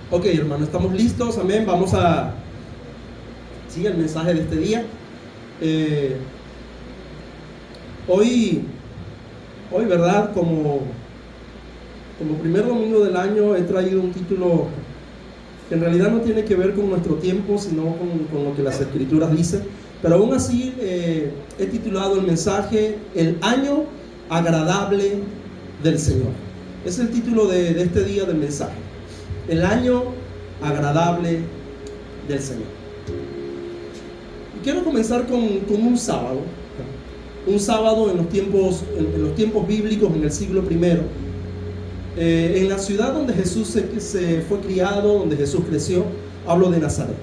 Ok, hermano, estamos listos, amén. Vamos a el mensaje de este día. Hoy, ¿verdad? Como primer domingo del año he traído un título que en realidad no tiene que ver con nuestro tiempo, sino con lo que las Escrituras dicen. Pero aún así he titulado el mensaje "El año agradable del Señor". Es el título de este día del mensaje. El año agradable del Señor. Y quiero comenzar con un sábado. Un sábado en los tiempos bíblicos, en el siglo I, en la ciudad donde Jesús se fue criado, donde Jesús creció. Hablo de Nazaret.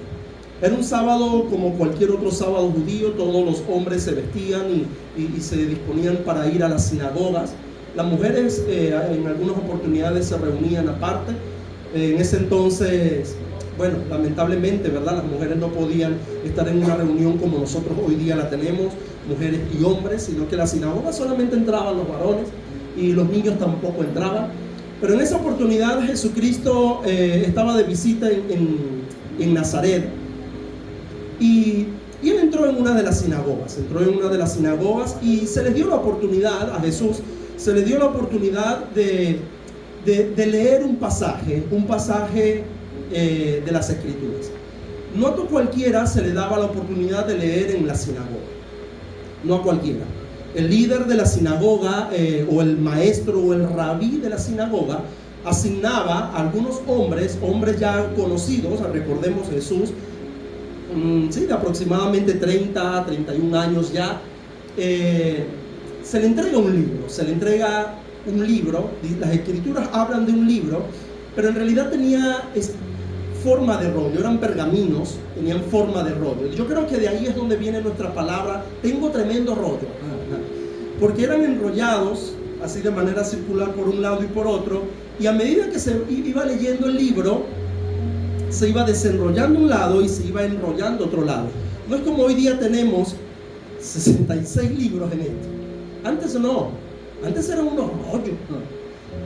Era un sábado como cualquier otro sábado judío. Todos los hombres se vestían y se disponían para ir a las sinagogas. Las mujeres en algunas oportunidades se reunían aparte. En ese entonces, bueno, lamentablemente, ¿verdad? Las mujeres no podían estar en una reunión como nosotros hoy día la tenemos, mujeres y hombres, sino que en la sinagoga solamente entraban los varones y los niños tampoco entraban. Pero en esa oportunidad Jesucristo estaba de visita en Nazaret y él entró en una de las sinagogas, y se le dio la oportunidad a Jesús, se le dio la oportunidad de leer un pasaje de las Escrituras. No a cualquiera se le daba la oportunidad de leer en la sinagoga, no a cualquiera. El líder de la sinagoga o el maestro o el rabí de la sinagoga asignaba a algunos hombres ya conocidos. Recordemos, Jesús, de aproximadamente 30, 31 años ya, se le entrega un libro. Las Escrituras hablan de un libro, pero en realidad tenía forma de rollo, eran pergaminos, tenían forma de rollo. Yo creo que de ahí es donde viene nuestra palabra, tengo tremendo rollo, porque eran enrollados así de manera circular por un lado y por otro, y a medida que se iba leyendo el libro, se iba desenrollando un lado y se iba enrollando otro lado. No es como hoy día tenemos 66 libros en esto. Antes no, antes eran unos rollos.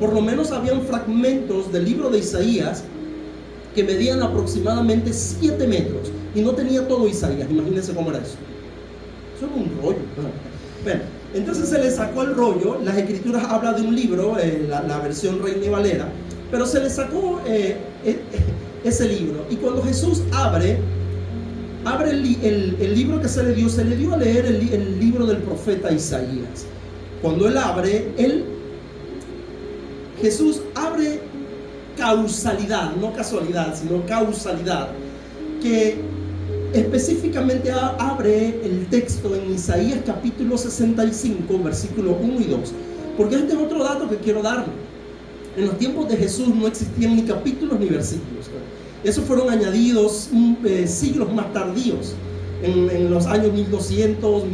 Por lo menos habían fragmentos del libro de Isaías que medían aproximadamente 7 metros, y no tenía todo Isaías. Imagínense cómo era eso. Eso era un rollo. Bueno, entonces se le sacó el rollo. Las Escrituras hablan de un libro, la versión Reina y Valera, pero se le sacó ese libro. Y cuando Jesús abre el libro que se le dio a leer el libro del profeta Isaías. Cuando él abre, Jesús abre causalidad, no casualidad, sino causalidad, que específicamente abre el texto en Isaías capítulo 65, versículos 1 y 2. Porque este es otro dato que quiero darle. En los tiempos de Jesús no existían ni capítulos ni versículos. Esos fueron añadidos siglos más tardíos, en los años 1200,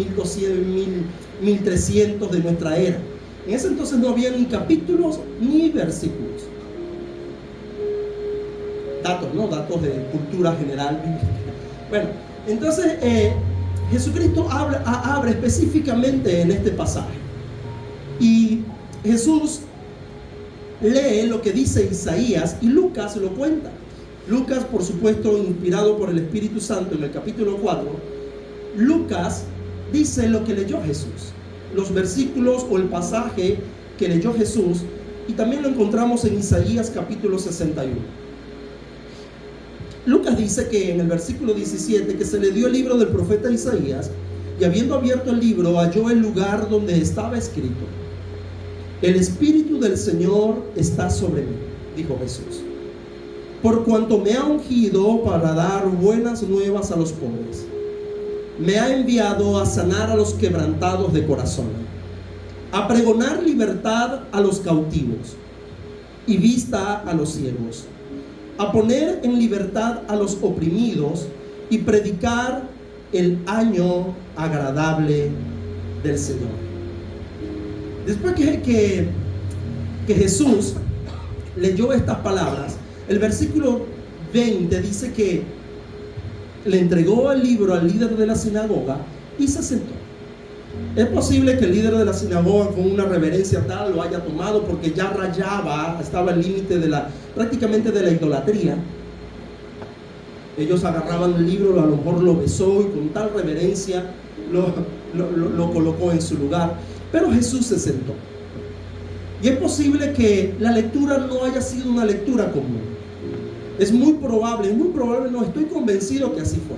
1300 de nuestra era. En ese entonces no había ni capítulos ni versículos. Datos de cultura general bíblica. Bueno, entonces Jesucristo abre específicamente en este pasaje, y Jesús lee lo que dice Isaías, y Lucas lo cuenta. Lucas, por supuesto, inspirado por el Espíritu Santo, en el capítulo 4, Lucas dice lo que leyó Jesús, los versículos o el pasaje que leyó Jesús, y también lo encontramos en Isaías capítulo 61. Lucas dice que en el versículo 17 que se le dio el libro del profeta Isaías, y habiendo abierto el libro halló el lugar donde estaba escrito: el Espíritu del Señor está sobre mí, dijo Jesús, por cuanto me ha ungido para dar buenas nuevas a los pobres. Me ha enviado a sanar a los quebrantados de corazón, a pregonar libertad a los cautivos y vista a los ciegos, a poner en libertad a los oprimidos y predicar el año agradable del Señor. Después que Jesús leyó estas palabras, el versículo 20 dice que le entregó el libro al líder de la sinagoga y se sentó. Es posible que el líder de la sinagoga, con una reverencia tal, lo haya tomado, porque ya rayaba, estaba al límite de prácticamente de la idolatría. Ellos agarraban el libro, a lo mejor lo besó y con tal reverencia lo colocó en su lugar. Pero Jesús se sentó. Y es posible que la lectura no haya sido una lectura común. Es muy probable, no, estoy convencido que así fue.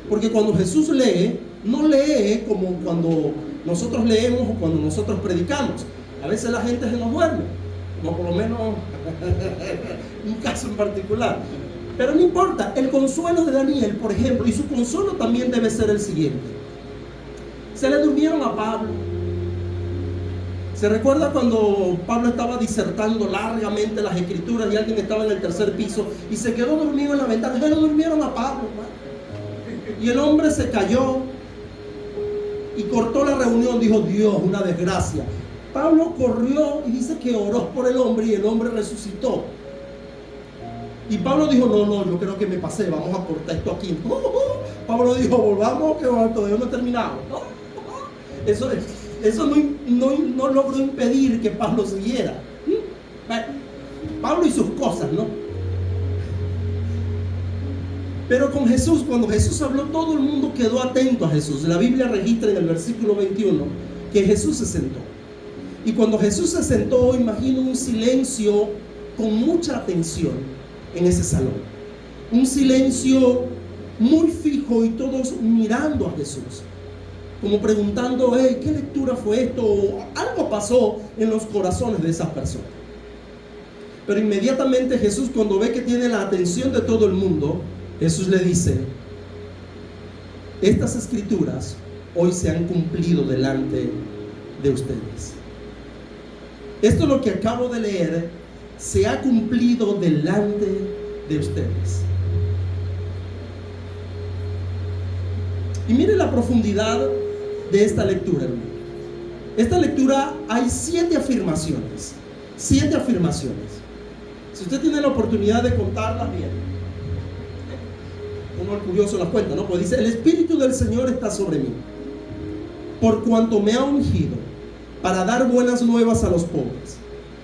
Porque cuando Jesús lee, no lee como cuando nosotros leemos o cuando nosotros predicamos. A veces la gente se nos duerme, como por lo menos un caso en particular. Pero no importa, el consuelo de Daniel, por ejemplo, y su consuelo también debe ser el siguiente. Se le durmieron a Pablo. ¿Se recuerda cuando Pablo estaba disertando largamente las escrituras y alguien estaba en el tercer piso y se quedó dormido en la ventana? Se lo durmieron a Pablo, ¿no? Y el hombre se cayó y cortó la reunión. Dijo: Dios, una desgracia. Pablo corrió y dice que oró por el hombre y el hombre resucitó. Y Pablo dijo: no, yo creo que me pasé, vamos a cortar esto aquí. Pablo dijo: volvamos, que todavía no he terminado. Eso no logró impedir que Pablo siguiera. Pablo y sus cosas, ¿no? Pero con Jesús, cuando Jesús habló, todo el mundo quedó atento a Jesús. La Biblia registra en el versículo 21 que Jesús se sentó. Y cuando Jesús se sentó, imagino un silencio con mucha atención en ese salón. Un silencio muy fijo y todos mirando a Jesús, como preguntando: ¿qué lectura fue esto? O algo pasó en los corazones de esas personas. Pero inmediatamente Jesús, cuando ve que tiene la atención de todo el mundo, Jesús le dice: estas escrituras hoy se han cumplido delante de ustedes. Esto es lo que acabo de leer, se ha cumplido delante de ustedes. Y mire la profundidad de esta lectura, hermano. Esta lectura hay 7 afirmaciones. 7 afirmaciones. Si usted tiene la oportunidad de contarlas bien, uno el curioso las cuenta, ¿no? Pues dice: el Espíritu del Señor está sobre mí, por cuanto me ha ungido para dar buenas nuevas a los pobres.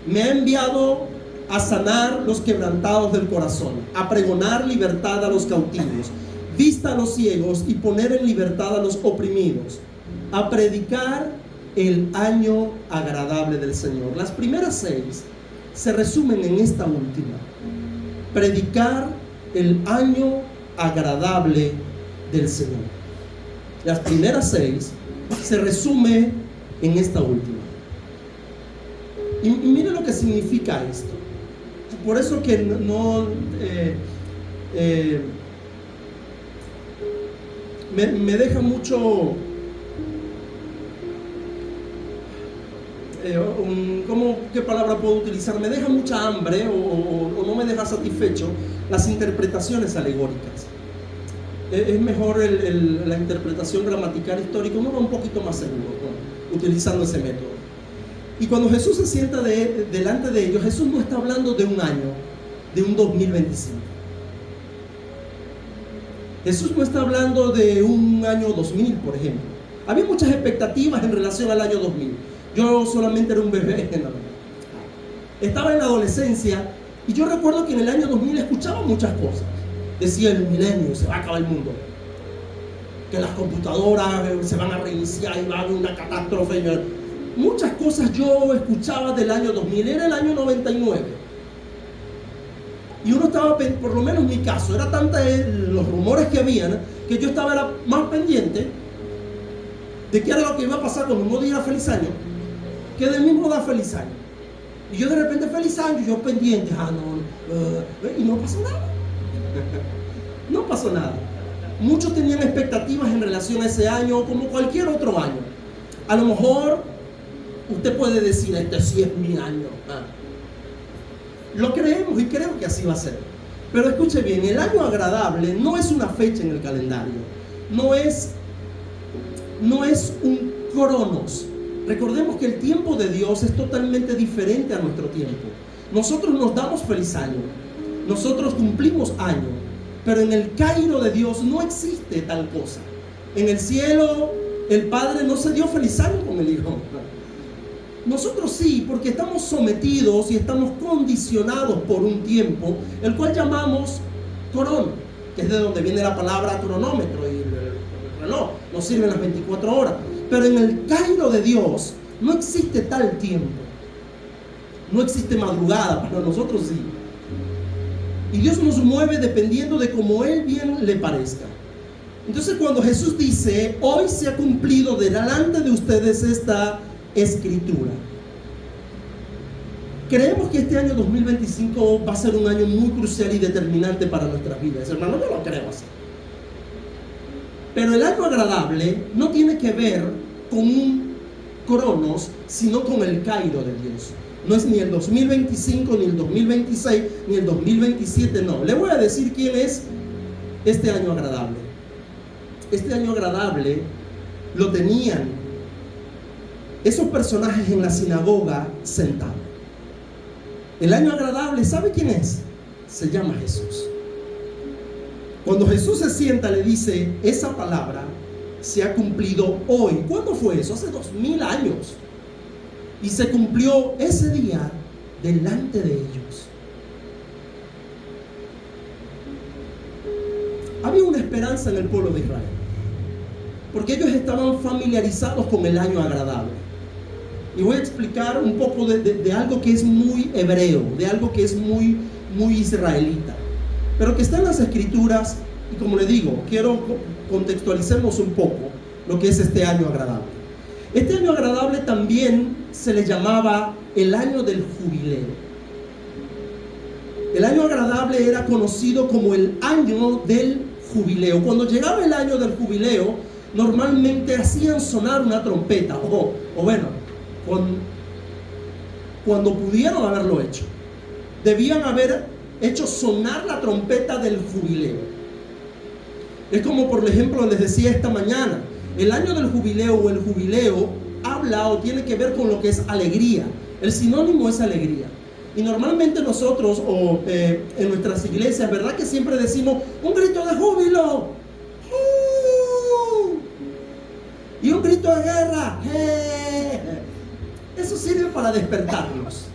Me ha enviado a sanar los quebrantados del corazón, a pregonar libertad a los cautivos, vista a los ciegos y poner en libertad a los oprimidos, a predicar el año agradable del Señor. Las primeras 6 se resumen en esta última: predicar el año agradable del Señor. Las primeras 6 se resume en esta última. Y mire lo que significa esto. Por eso que me deja mucho ¿qué palabra puedo utilizar? Me deja mucha hambre o no me deja satisfecho las interpretaciones alegóricas. Es mejor la interpretación gramatical histórica. Uno va un poquito más seguro, ¿no?, utilizando ese método. Y cuando Jesús se sienta delante de ellos, Jesús no está hablando de un año, de un 2025. Jesús no está hablando de un año 2000, por ejemplo. Había muchas expectativas en relación al año 2000. Yo solamente era un bebé, ¿no? Estaba en la adolescencia y yo recuerdo que en el año 2000 escuchaba muchas cosas. Decía: el milenio, se va a acabar el mundo, que las computadoras se van a reiniciar y va a haber una catástrofe. Muchas cosas yo escuchaba del año 2000. Era el año 99 y uno estaba, por lo menos en mi caso, era tanta los rumores que habían, que yo estaba más pendiente de qué era lo que iba a pasar cuando uno dijera feliz año, que del mismo da feliz año. Y yo de repente: feliz año, yo pendiente, y no pasó nada. No pasó nada. Muchos tenían expectativas en relación a ese año, como cualquier otro año. A lo mejor usted puede decir: este sí es mi año. Lo creemos y creo que así va a ser. Pero escuche bien, el año agradable no es una fecha en el calendario, no es un cronos. Recordemos que el tiempo de Dios es totalmente diferente a nuestro tiempo. Nosotros nos damos feliz año, nosotros cumplimos año, pero en el Cairo de Dios no existe tal cosa. En el cielo el Padre no se dio feliz año con el Hijo. Nosotros sí, porque estamos sometidos y estamos condicionados por un tiempo, el cual llamamos corona, que es de donde viene la palabra cronómetro y el reloj, nos sirven las 24 horas. Pero en el Cairo de Dios no existe tal tiempo, no existe madrugada, para nosotros sí. Y Dios nos mueve dependiendo de cómo Él bien le parezca. Entonces cuando Jesús dice, hoy se ha cumplido delante de ustedes esta escritura, creemos que este año 2025 va a ser un año muy crucial y determinante para nuestras vidas. Hermano, yo lo creo así. Pero el año agradable no tiene que ver con un cronos, sino con el Cairo de Dios. No es ni el 2025, ni el 2026, ni el 2027, no. Le voy a decir quién es este año agradable. Este año agradable lo tenían esos personajes en la sinagoga sentados. El año agradable, ¿sabe quién es? Se llama Jesús. Cuando Jesús se sienta, le dice, esa palabra se ha cumplido hoy. ¿Cuándo fue eso? Hace 2000 años. Y se cumplió ese día delante de ellos. Había una esperanza en el pueblo de Israel, porque ellos estaban familiarizados con el año agradable. Y voy a explicar un poco de algo que es muy hebreo, de algo que es muy israelita, pero que está en las escrituras. Y como le digo, quiero contextualizarnos un poco lo que es este año agradable. Este año agradable también se le llamaba el año del jubileo. El año agradable era conocido como el año del jubileo. Cuando llegaba el año del jubileo, normalmente hacían sonar una trompeta, o bueno, cuando pudieron haberlo hecho, debían haber hecho sonar la trompeta del jubileo. Es como, por ejemplo, les decía esta mañana, el año del jubileo o el jubileo habla o tiene que ver con lo que es alegría. El sinónimo es alegría. Y normalmente nosotros, en nuestras iglesias, ¿verdad que siempre decimos un grito de júbilo? Y un grito de guerra. Eso sirve para despertarnos.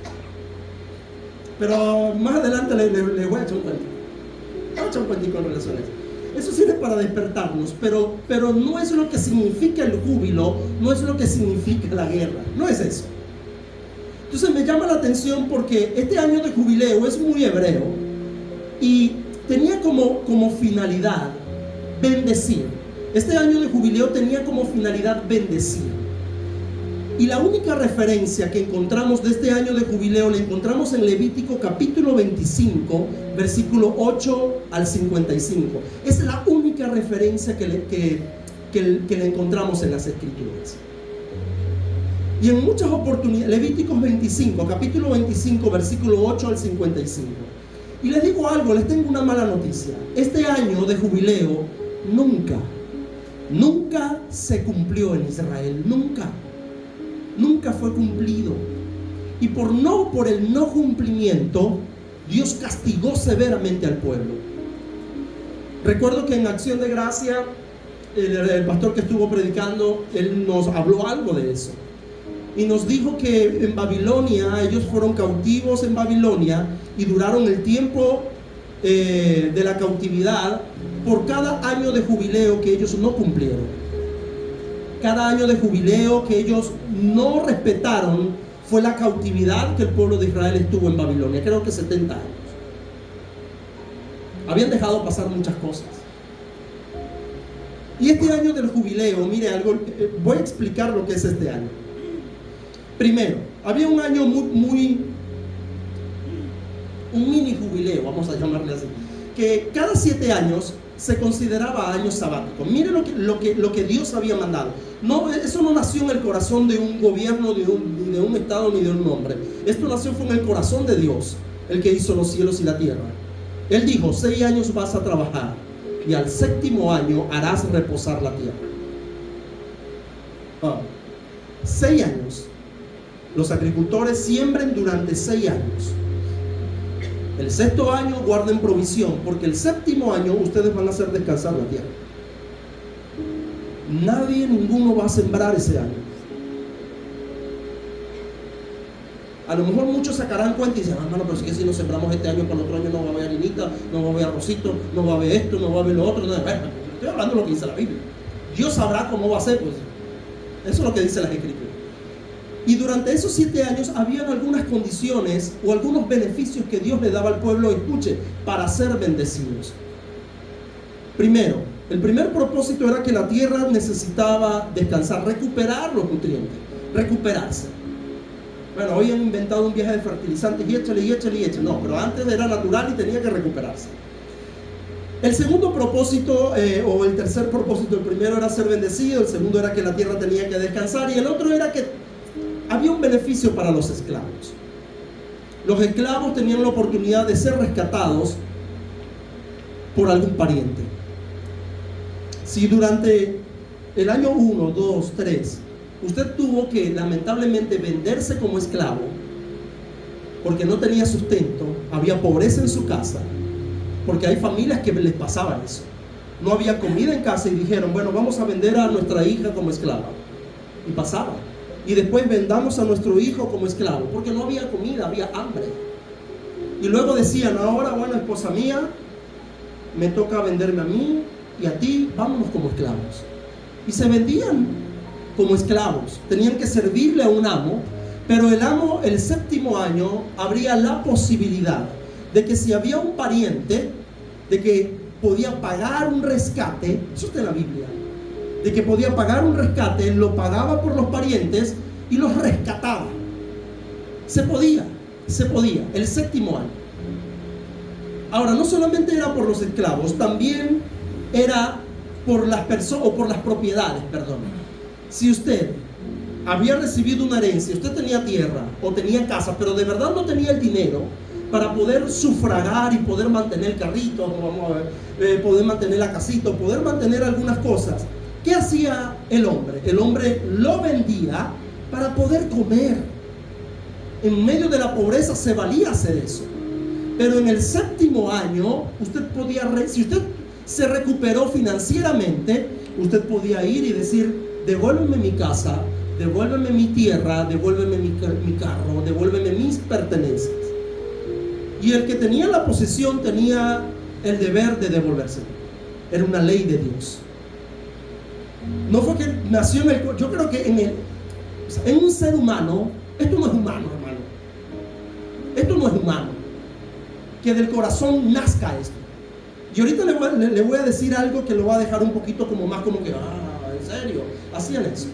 Pero más adelante le voy a echar un cuento. Voy a echar un cuentito en relación a eso. Eso sirve para despertarnos, pero no es lo que significa el júbilo, no es lo que significa la guerra, no es eso. Entonces me llama la atención porque este año de jubileo es muy hebreo y tenía como finalidad bendecir. Este año de jubileo tenía como finalidad bendecir. Y la única referencia que encontramos de este año de jubileo la encontramos en Levítico capítulo 25, versículo 8 al 55. Es la única referencia que le encontramos en las escrituras. Y en muchas oportunidades, Levíticos 25, capítulo 25, versículo 8 al 55. Y les digo algo, les tengo una mala noticia. Este año de jubileo nunca se cumplió en Israel, nunca fue cumplido. Y por el no cumplimiento, Dios castigó severamente al pueblo. Recuerdo que en Acción de Gracia, el pastor que estuvo predicando, él nos habló algo de eso. Y nos dijo que en Babilonia, ellos fueron cautivos en Babilonia y duraron el tiempo de la cautividad por cada año de jubileo que ellos no cumplieron. Cada año de jubileo que ellos no respetaron fue la cautividad que el pueblo de Israel estuvo en Babilonia, creo que 70 años. Habían dejado pasar muchas cosas. Y este año del jubileo, mire algo, voy a explicar lo que es este año. Primero, había un año un mini jubileo, vamos a llamarle así, que cada 7 años se consideraba año sabático. Miren lo que Dios había mandado. No, eso no nació en el corazón de un gobierno, ni de un estado, ni de un hombre. Esto fue en el corazón de Dios, el que hizo los cielos y la tierra. Él dijo, 6 años vas a trabajar y al 7º año harás reposar la tierra. 6 años. Los agricultores siembren durante 6 años. El 6º año guarden provisión, porque el 7º año ustedes van a hacer descansar la tierra. Ninguno va a sembrar ese año. A lo mejor muchos sacarán cuenta y dicen, hermano, pero es que si nos sembramos este año, para el otro año no va a haber harinita, no va a haber arrocito, no va a haber esto, no va a haber lo otro. No, estoy hablando de lo que dice la Biblia. Dios sabrá cómo va a ser, pues. Eso es lo que dice las Escrituras. Y durante esos 7 años habían algunas condiciones o algunos beneficios que Dios le daba al pueblo, escuche, para ser bendecidos. Primero, el primer propósito era que la tierra necesitaba descansar, recuperar los nutrientes, recuperarse. Bueno, hoy han inventado un viaje de fertilizantes y échale, y échale, y échale. No, pero antes era natural y tenía que recuperarse. El segundo propósito, o el tercer propósito, el primero era ser bendecido, el segundo era que la tierra tenía que descansar y el otro era que había un beneficio para los esclavos. Los esclavos tenían la oportunidad de ser rescatados por algún pariente. Si durante el año 1, 2, 3, usted tuvo que lamentablemente venderse como esclavo porque no tenía sustento, había pobreza en su casa, porque hay familias que les pasaba eso. No había comida en casa y dijeron, bueno, vamos a vender a nuestra hija como esclava. Y pasaba. Y después vendamos a nuestro hijo como esclavo, porque no había comida, había hambre. Y luego decían, ahora, bueno, esposa mía, me toca venderme a mí y a ti, vámonos como esclavos. Y se vendían como esclavos, tenían que servirle a un amo, pero el amo, el 7º año, habría la posibilidad de que si había un pariente, de que podía pagar un rescate, eso está en la Biblia, de que podía pagar un rescate, él lo pagaba por los parientes y los rescataba. Se podía, el 7º año. Ahora, no solamente era por los esclavos, también era por las personas, o por las propiedades, perdón. Si usted había recibido una herencia, usted tenía tierra o tenía casa, pero de verdad no tenía el dinero para poder sufragar y poder mantener carritos, vamos a ver, poder mantener la casita, poder mantener algunas cosas, ¿qué hacía el hombre? El hombre lo vendía para poder comer. En medio de la pobreza se valía hacer eso. Pero en el 7º año, usted podía, si usted se recuperó financieramente, usted podía ir y decir, devuélveme mi casa, devuélveme mi tierra, devuélveme mi carro, devuélveme mis pertenencias. Y el que tenía la posesión tenía el deber de devolverse. Era una ley de Dios. No fue que nació en el... Yo creo que en un ser humano, esto no es humano, hermano. Esto no es humano. Que del corazón nazca esto. Y ahorita le voy a decir algo que lo va a dejar un poquito como más como que, ¿en serio? Hacían eso.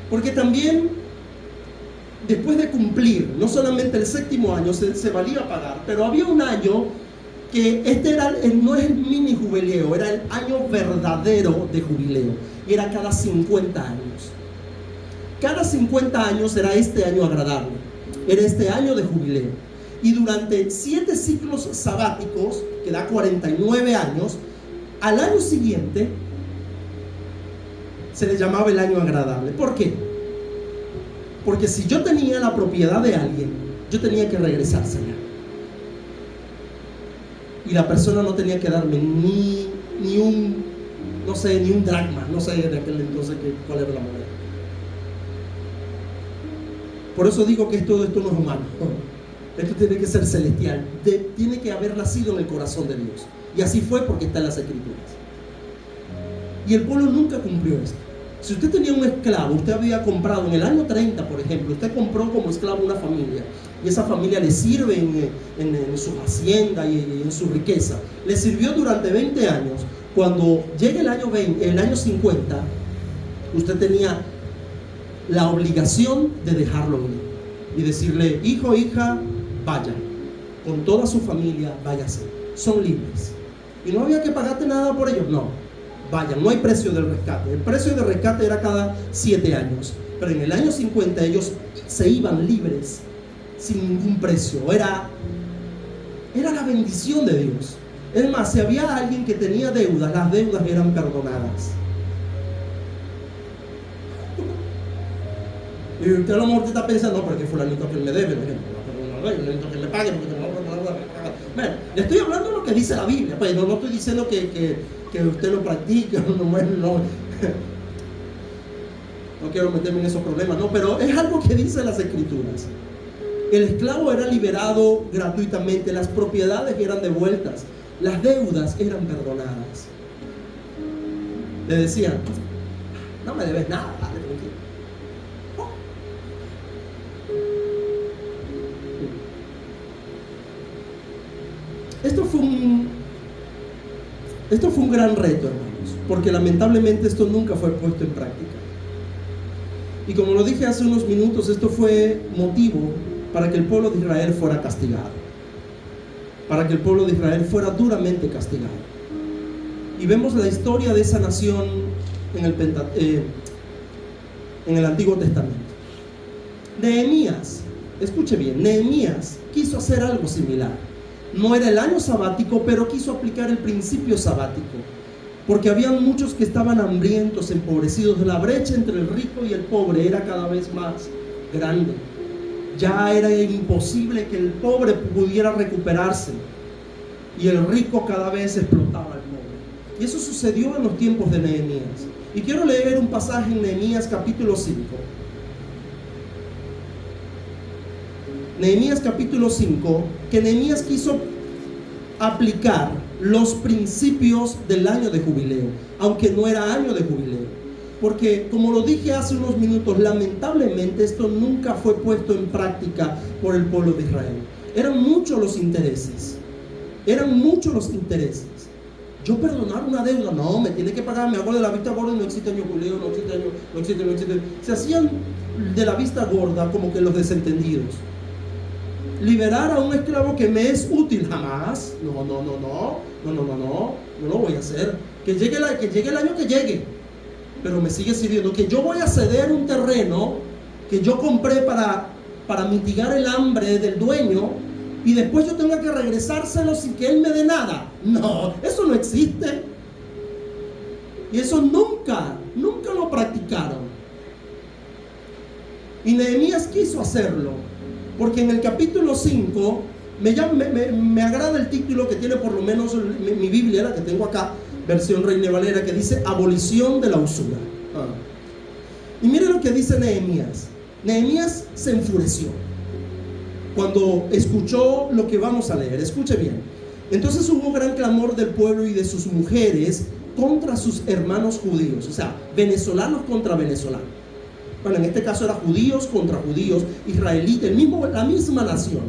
Porque también, después de cumplir, no solamente el 7º año se valía pagar, pero había un año que no es el mini jubileo, era el año verdadero de jubileo, y era cada 50 años. Cada 50 años era este año agradable, era este año de jubileo. Y durante 7 ciclos sabáticos, que da 49 años, al año siguiente se le llamaba el año agradable. ¿Por qué? Porque si yo tenía la propiedad de alguien, yo tenía que regresársela. Y la persona no tenía que darme ni un dracma, no sé de aquel entonces cuál era la moneda. Por eso digo que todo esto no es humano. Esto tiene que ser celestial, tiene que haber nacido en el corazón de Dios. Y así fue porque está en las Escrituras. Y el pueblo nunca cumplió esto. Si usted tenía un esclavo, usted había comprado en el año 30, por ejemplo, usted compró como esclavo una familia, y esa familia le sirve en su hacienda y en su riqueza. Le sirvió durante 20 años. Cuando llegue el año 50, usted tenía la obligación de dejarlo ir y decirle, hijo, hija, vaya, con toda su familia, váyase, son libres. Y no había que pagarte nada por ellos, no, vayan, no hay precio del rescate. El precio del rescate era cada 7 años, pero en el año 50 ellos se iban libres, sin ningún precio. Era la bendición de Dios. Es más, si había alguien que tenía deudas, las deudas eran perdonadas. Y usted a lo mejor está pensando, no, porque fulanito que me debe, fulanito que me pague, bueno, le estoy hablando de lo que dice la Biblia, pues no estoy diciendo que usted lo practique, no. No quiero meterme en esos problemas, no, pero es algo que dice las Escrituras. El esclavo era liberado gratuitamente, las propiedades eran devueltas, las deudas eran perdonadas. Le decían, no me debes nada, dale tranquilo. Esto fue un gran reto, hermanos, porque lamentablemente esto nunca fue puesto en práctica. Y como lo dije hace unos minutos, esto fue motivo para que el pueblo de Israel fuera castigado, para que el pueblo de Israel fuera duramente castigado. Y vemos la historia de esa nación en el Antiguo Testamento. Nehemías, escuche bien, Nehemías quiso hacer algo similar. No era el año sabático, pero quiso aplicar el principio sabático, porque habían muchos que estaban hambrientos, empobrecidos. La brecha entre el rico y el pobre era cada vez más grande. Ya era imposible que el pobre pudiera recuperarse, y el rico cada vez explotaba al pobre. Y eso sucedió en los tiempos de Nehemías. Y quiero leer un pasaje en Nehemías capítulo 5. Nehemías capítulo 5, que Nehemías quiso aplicar los principios del año de jubileo, aunque no era año de jubileo. Porque, como lo dije hace unos minutos, lamentablemente esto nunca fue puesto en práctica por el pueblo de Israel. Eran muchos los intereses. Yo perdonar una deuda, no, me tiene que pagar, me hago de la vista gorda y no existe año jubileo, no existe. Se hacían de la vista gorda como que los desentendidos. Liberar a un esclavo que me es útil, jamás. No lo voy a hacer. Que llegue el año que llegue, pero me sigue sirviendo. Que yo voy a ceder un terreno que yo compré para mitigar el hambre del dueño, y después yo tenga que regresárselo sin que él me dé nada. No, eso no existe. Y eso nunca lo practicaron. Y Nehemías quiso hacerlo, porque en el capítulo 5 me agrada el título que tiene, por lo menos mi Biblia, la que tengo acá, versión Reina Valera, que dice abolición de la usura. Y mire lo que dice Nehemías. Nehemías se enfureció cuando escuchó lo que vamos a leer. Escuche bien. Entonces hubo gran clamor del pueblo y de sus mujeres contra sus hermanos judíos, o sea, venezolanos contra venezolanos. Bueno, en este caso era judíos contra judíos, israelitas, la misma nación.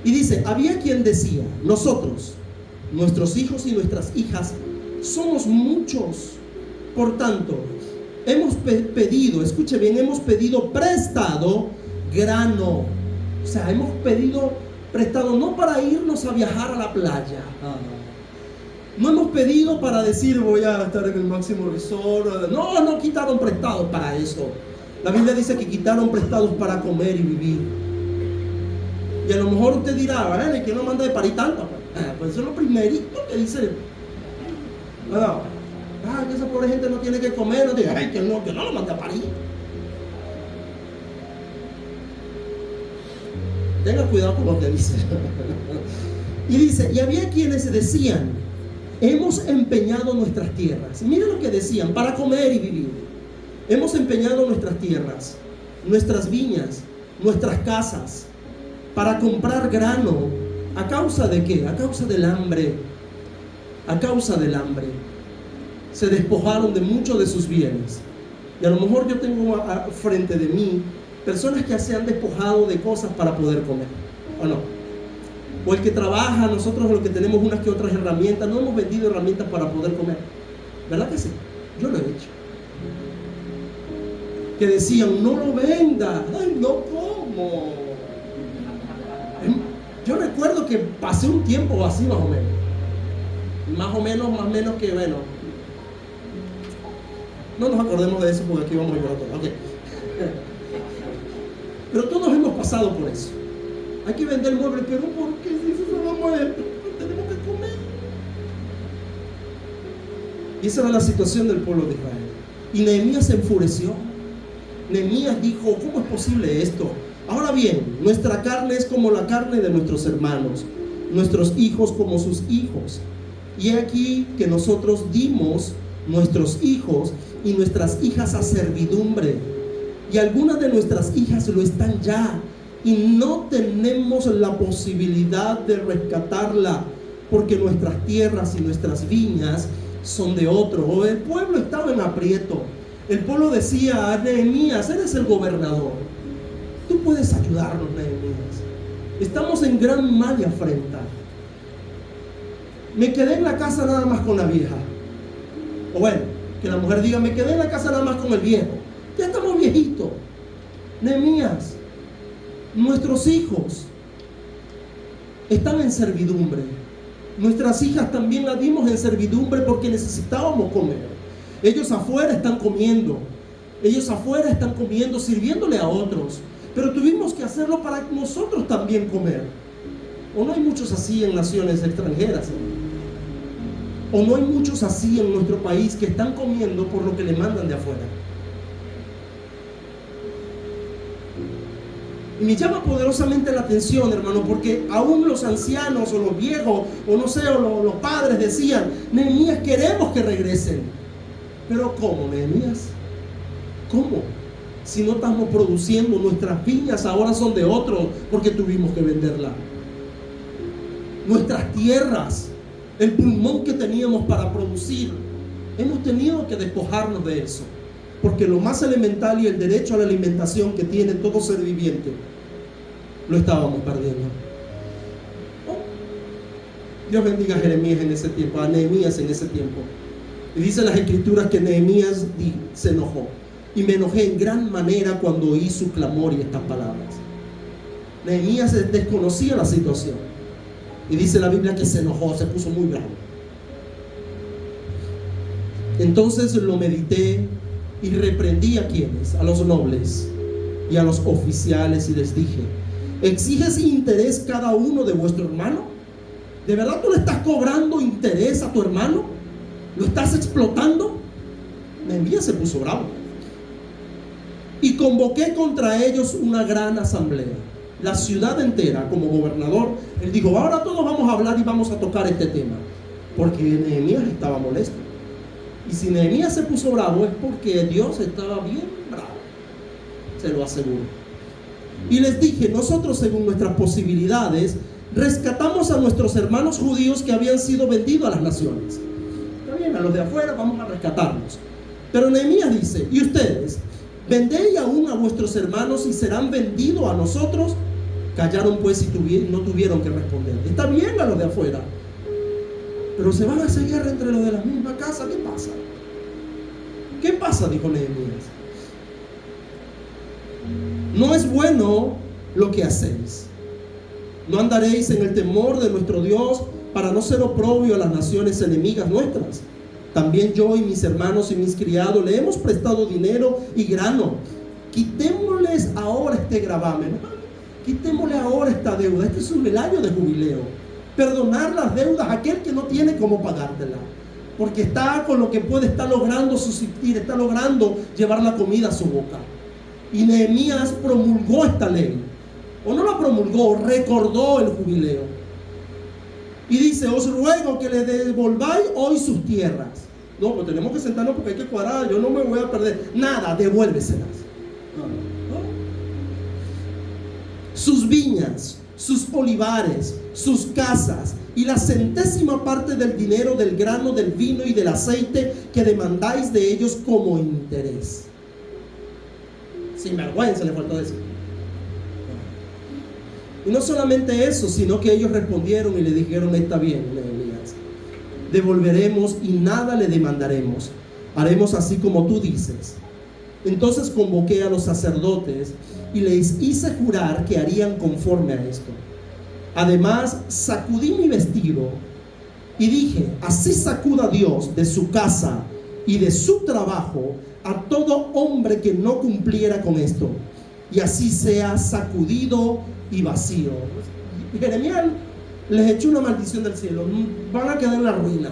Y dice, había quien decía, nosotros, nuestros hijos y nuestras hijas, somos muchos. Por tanto, hemos pedido, escuche bien, hemos pedido prestado grano. O sea, hemos pedido prestado no para irnos a viajar a la playa. No hemos pedido para decir voy a estar en el máximo resort. No quitaron prestados para eso. La Biblia dice que quitaron prestados para comer y vivir. Y a lo mejor usted dirá, ¿que no manda de parir tanto? Pues eso es lo primerito que dice. Que esa pobre gente no tiene que comer. No diga, que no lo manda a parir. Tenga cuidado con lo que dice. Y dice, y había quienes decían, hemos empeñado nuestras tierras. Miren lo que decían, para comer y vivir. Hemos empeñado nuestras tierras, nuestras viñas, nuestras casas, para comprar grano. ¿A causa de qué? A causa del hambre. A causa del hambre. Se despojaron de muchos de sus bienes. Y a lo mejor yo tengo frente de mí personas que se han despojado de cosas para poder comer, ¿o no? O el que trabaja, nosotros los que tenemos unas que otras herramientas, no hemos vendido herramientas para poder comer, ¿verdad que sí? Yo lo he hecho. Que decían, no lo venda. Ay, no, ¿cómo? Yo recuerdo que pasé un tiempo así más o menos que, bueno, no nos acordemos de eso porque aquí vamos a llorar todo. Okay. Pero todos hemos pasado por eso. Hay que vender muebles, pero ¿por qué si eso se va a mover? Tenemos que comer. Y esa era la situación del pueblo de Israel. Y Nehemías se enfureció. Nehemías dijo, ¿cómo es posible esto? Ahora bien, nuestra carne es como la carne de nuestros hermanos, nuestros hijos como sus hijos. Y aquí que nosotros dimos nuestros hijos y nuestras hijas a servidumbre. Y algunas de nuestras hijas lo están ya. Y no tenemos la posibilidad de rescatarla, porque nuestras tierras y nuestras viñas son de otro. O el pueblo estaba en aprieto. El pueblo decía a Nehemías: eres el gobernador, tú puedes ayudarnos, Nehemías. Estamos en gran mal y afrenta. Me quedé en la casa nada más con la vieja. O bueno, que la mujer diga: me quedé en la casa nada más con el viejo. Ya estamos viejitos. Nehemías, nuestros hijos están en servidumbre. Nuestras hijas también las dimos en servidumbre porque necesitábamos comer. Ellos afuera están comiendo. Ellos afuera están comiendo, sirviéndole a otros. Pero tuvimos que hacerlo para nosotros también comer. ¿O no hay muchos así en naciones extranjeras? ¿O no hay muchos así en nuestro país que están comiendo por lo que le mandan de afuera? Y me llama poderosamente la atención, hermano, porque aún los ancianos o los viejos, o no sé, o los padres decían: Nehemías, queremos que regresen. Pero ¿cómo, Nehemías? ¿Cómo? Si no estamos produciendo, nuestras viñas ahora son de otros porque tuvimos que venderlas. Nuestras tierras, el pulmón que teníamos para producir, hemos tenido que despojarnos de eso, porque lo más elemental y el derecho a la alimentación que tiene todo ser viviente, lo estábamos perdiendo. Dios bendiga a Jeremías en ese tiempo, a Nehemías en ese tiempo. Y dice las escrituras que Nehemías se enojó: y me enojé en gran manera cuando oí su clamor y estas palabras. Nehemías desconocía la situación, y dice la Biblia que se enojó, se puso muy bravo. Entonces lo medité y reprendí a quienes, a los nobles y a los oficiales, y les dije: ¿exiges interés cada uno de vuestro hermano? ¿De verdad tú le estás cobrando interés a tu hermano? ¿Lo estás explotando? Nehemías se puso bravo y convoqué contra ellos una gran asamblea, la ciudad entera. Como gobernador, él dijo: ahora todos vamos a hablar y vamos a tocar este tema, porque Nehemías estaba molesto. Y si Nehemías se puso bravo es porque Dios estaba bien bravo, se lo aseguro. Y les dije: nosotros, según nuestras posibilidades, rescatamos a nuestros hermanos judíos que habían sido vendidos a las naciones. Está bien, a los de afuera vamos a rescatarlos. Pero Nehemías dice: ¿y ustedes? ¿Vendéis aún a vuestros hermanos y serán vendidos a nosotros? Callaron pues y no tuvieron que responder. Está bien a los de afuera, pero se van a seguir entre los de la misma casa. ¿Qué pasa? ¿Qué pasa?, dijo Nehemías. No es bueno lo que hacéis. No andaréis en el temor de nuestro Dios para no ser oprobio a las naciones enemigas nuestras. También yo y mis hermanos y mis criados le hemos prestado dinero y grano. Quitémosles ahora este gravamen. Quitémosle ahora esta deuda. Este es el año de jubileo. Perdonar las deudas a aquel que no tiene cómo pagártela, porque está con lo que puede, está logrando subsistir, está logrando llevar la comida a su boca. Y Nehemías promulgó esta ley, o no la promulgó, recordó el jubileo. Y dice: os ruego que le devolváis hoy sus tierras. No, pues tenemos que sentarnos porque hay que cuadrar. Yo no me voy a perder nada, devuélveselas. No. Sus viñas, sus olivares, sus casas y la centésima parte del dinero, del grano, del vino y del aceite que demandáis de ellos como interés. Sin vergüenza le faltó decir. Y no solamente eso, sino que ellos respondieron y le dijeron: está bien, Nehemías, devolveremos y nada le demandaremos, haremos así como tú dices. Entonces convoqué a los sacerdotes y les hice jurar que harían conforme a esto. Además sacudí mi vestido y dije: así sacuda Dios de su casa y de su trabajo a todo hombre que no cumpliera con esto, y así sea sacudido y vacío. Jeremías les echó una maldición del cielo: van a quedar en la ruina.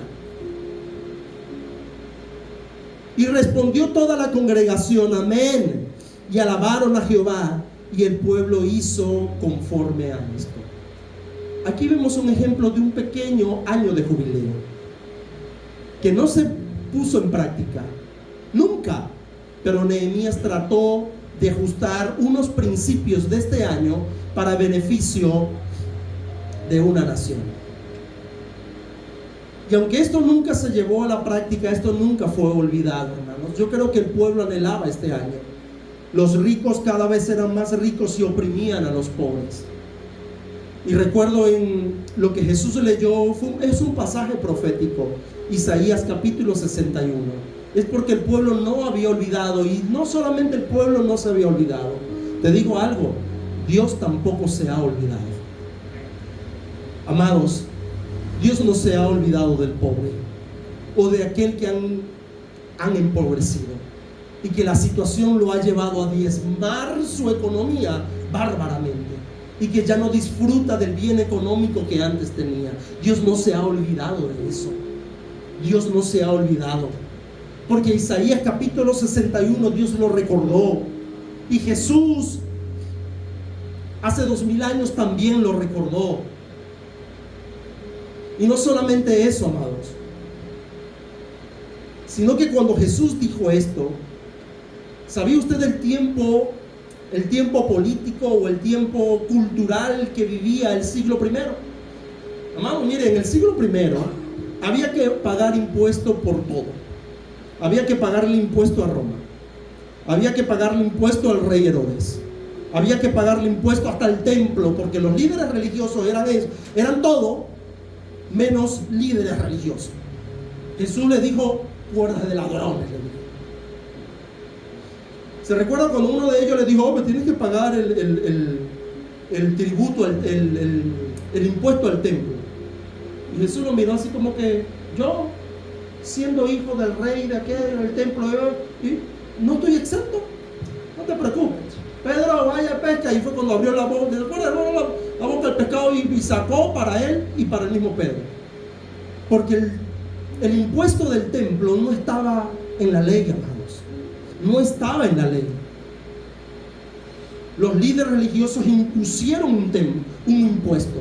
Y respondió toda la congregación: amén, y alabaron a Jehová, y el pueblo hizo conforme a esto. Aquí vemos un ejemplo de un pequeño año de jubileo que no se puso en práctica, Nunca. Pero Nehemías trató de ajustar unos principios de este año para beneficio de una nación. Y aunque esto nunca se llevó a la práctica, esto nunca fue olvidado, hermanos. Yo creo que el pueblo anhelaba este año. Los ricos cada vez eran más ricos y oprimían a los pobres. Y recuerdo en lo que Jesús leyó, es un pasaje profético, Isaías capítulo 61. Es porque el pueblo no había olvidado, y no solamente el pueblo no se había olvidado. Te digo algo, Dios tampoco se ha olvidado. Amados, Dios no se ha olvidado del pobre o de aquel que han empobrecido y que la situación lo ha llevado a diezmar su economía bárbaramente y que ya no disfruta del bien económico que antes tenía. Dios no se ha olvidado de eso. Dios no se ha olvidado, porque Isaías capítulo 61 Dios lo recordó, y Jesús hace 2000 años también lo recordó. Y no solamente eso, amados, sino que cuando Jesús dijo esto, ¿sabía usted el tiempo político o el tiempo cultural que vivía el siglo primero? Amados, miren, en el siglo primero había que pagar impuesto por todo. Había que pagarle impuesto a Roma, había que pagarle impuesto al rey Herodes, había que pagarle impuesto hasta al templo, porque los líderes religiosos eran todo menos líderes religiosos. Jesús le dijo: cuerdas de ladrones, le dijo. ¿Se recuerda cuando uno de ellos le dijo: me tienes que pagar el tributo, el impuesto al templo? Y Jesús lo miró así como que: yo, siendo hijo del rey de aquel, del templo, no estoy exento, no te preocupes. Pedro, vaya, pesca. Y fue cuando abrió la boca, la boca del pescado y sacó para él y para el mismo Pedro. Porque el impuesto del templo no estaba en la ley, amados. No estaba en la ley. Los líderes religiosos impusieron un impuesto.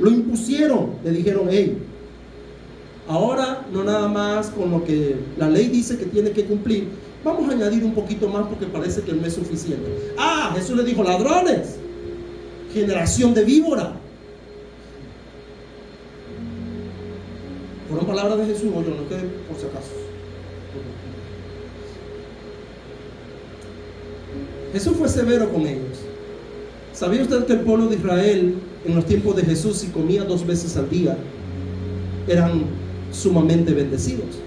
Lo impusieron. Le dijeron: hey, ahora no nada más con lo que la ley dice que tiene que cumplir, vamos a añadir un poquito más porque parece que no es suficiente. Jesús le dijo: ladrones, generación de víbora. ¿Fueron palabras de Jesús o yo? No quede por si acaso. Jesús fue severo con ellos. ¿Sabía usted que el pueblo de Israel en los tiempos de Jesús, si comía 2 veces al día, eran sumamente bendecidos?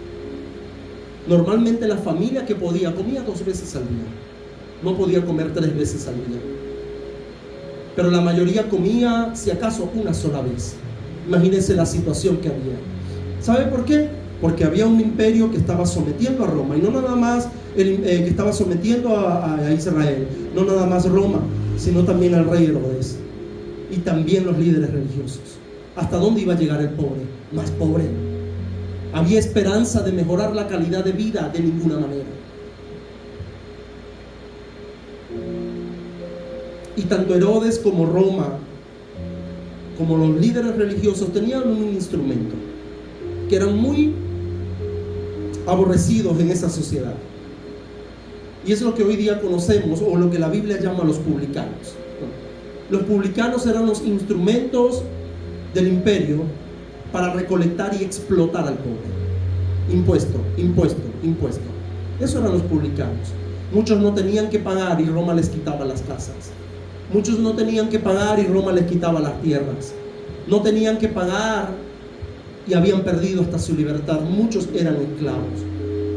Normalmente la familia que podía comía 2 veces al día, no podía comer 3 veces al día, pero la mayoría comía si acaso una sola vez. Imagínense la situación que había. ¿Sabe por qué? Porque había un imperio que estaba sometiendo a Roma, y no nada más que estaba sometiendo a Israel, no nada más Roma, sino también al rey Herodes y también los líderes religiosos. ¿Hasta dónde iba a llegar el pobre? Más pobre. ¿Había esperanza de mejorar la calidad de vida? De ninguna manera. Y tanto Herodes como Roma, como los líderes religiosos, tenían un instrumento que eran muy aborrecidos en esa sociedad, y es lo que hoy día conocemos, o lo que la Biblia llama los publicanos. Los publicanos eran los instrumentos del imperio para recolectar y explotar al pobre. Impuesto, impuesto, impuesto. Eso eran los publicanos. Muchos no tenían que pagar y Roma les quitaba las casas. Muchos no tenían que pagar y Roma les quitaba las tierras. No tenían que pagar y habían perdido hasta su libertad. Muchos eran esclavos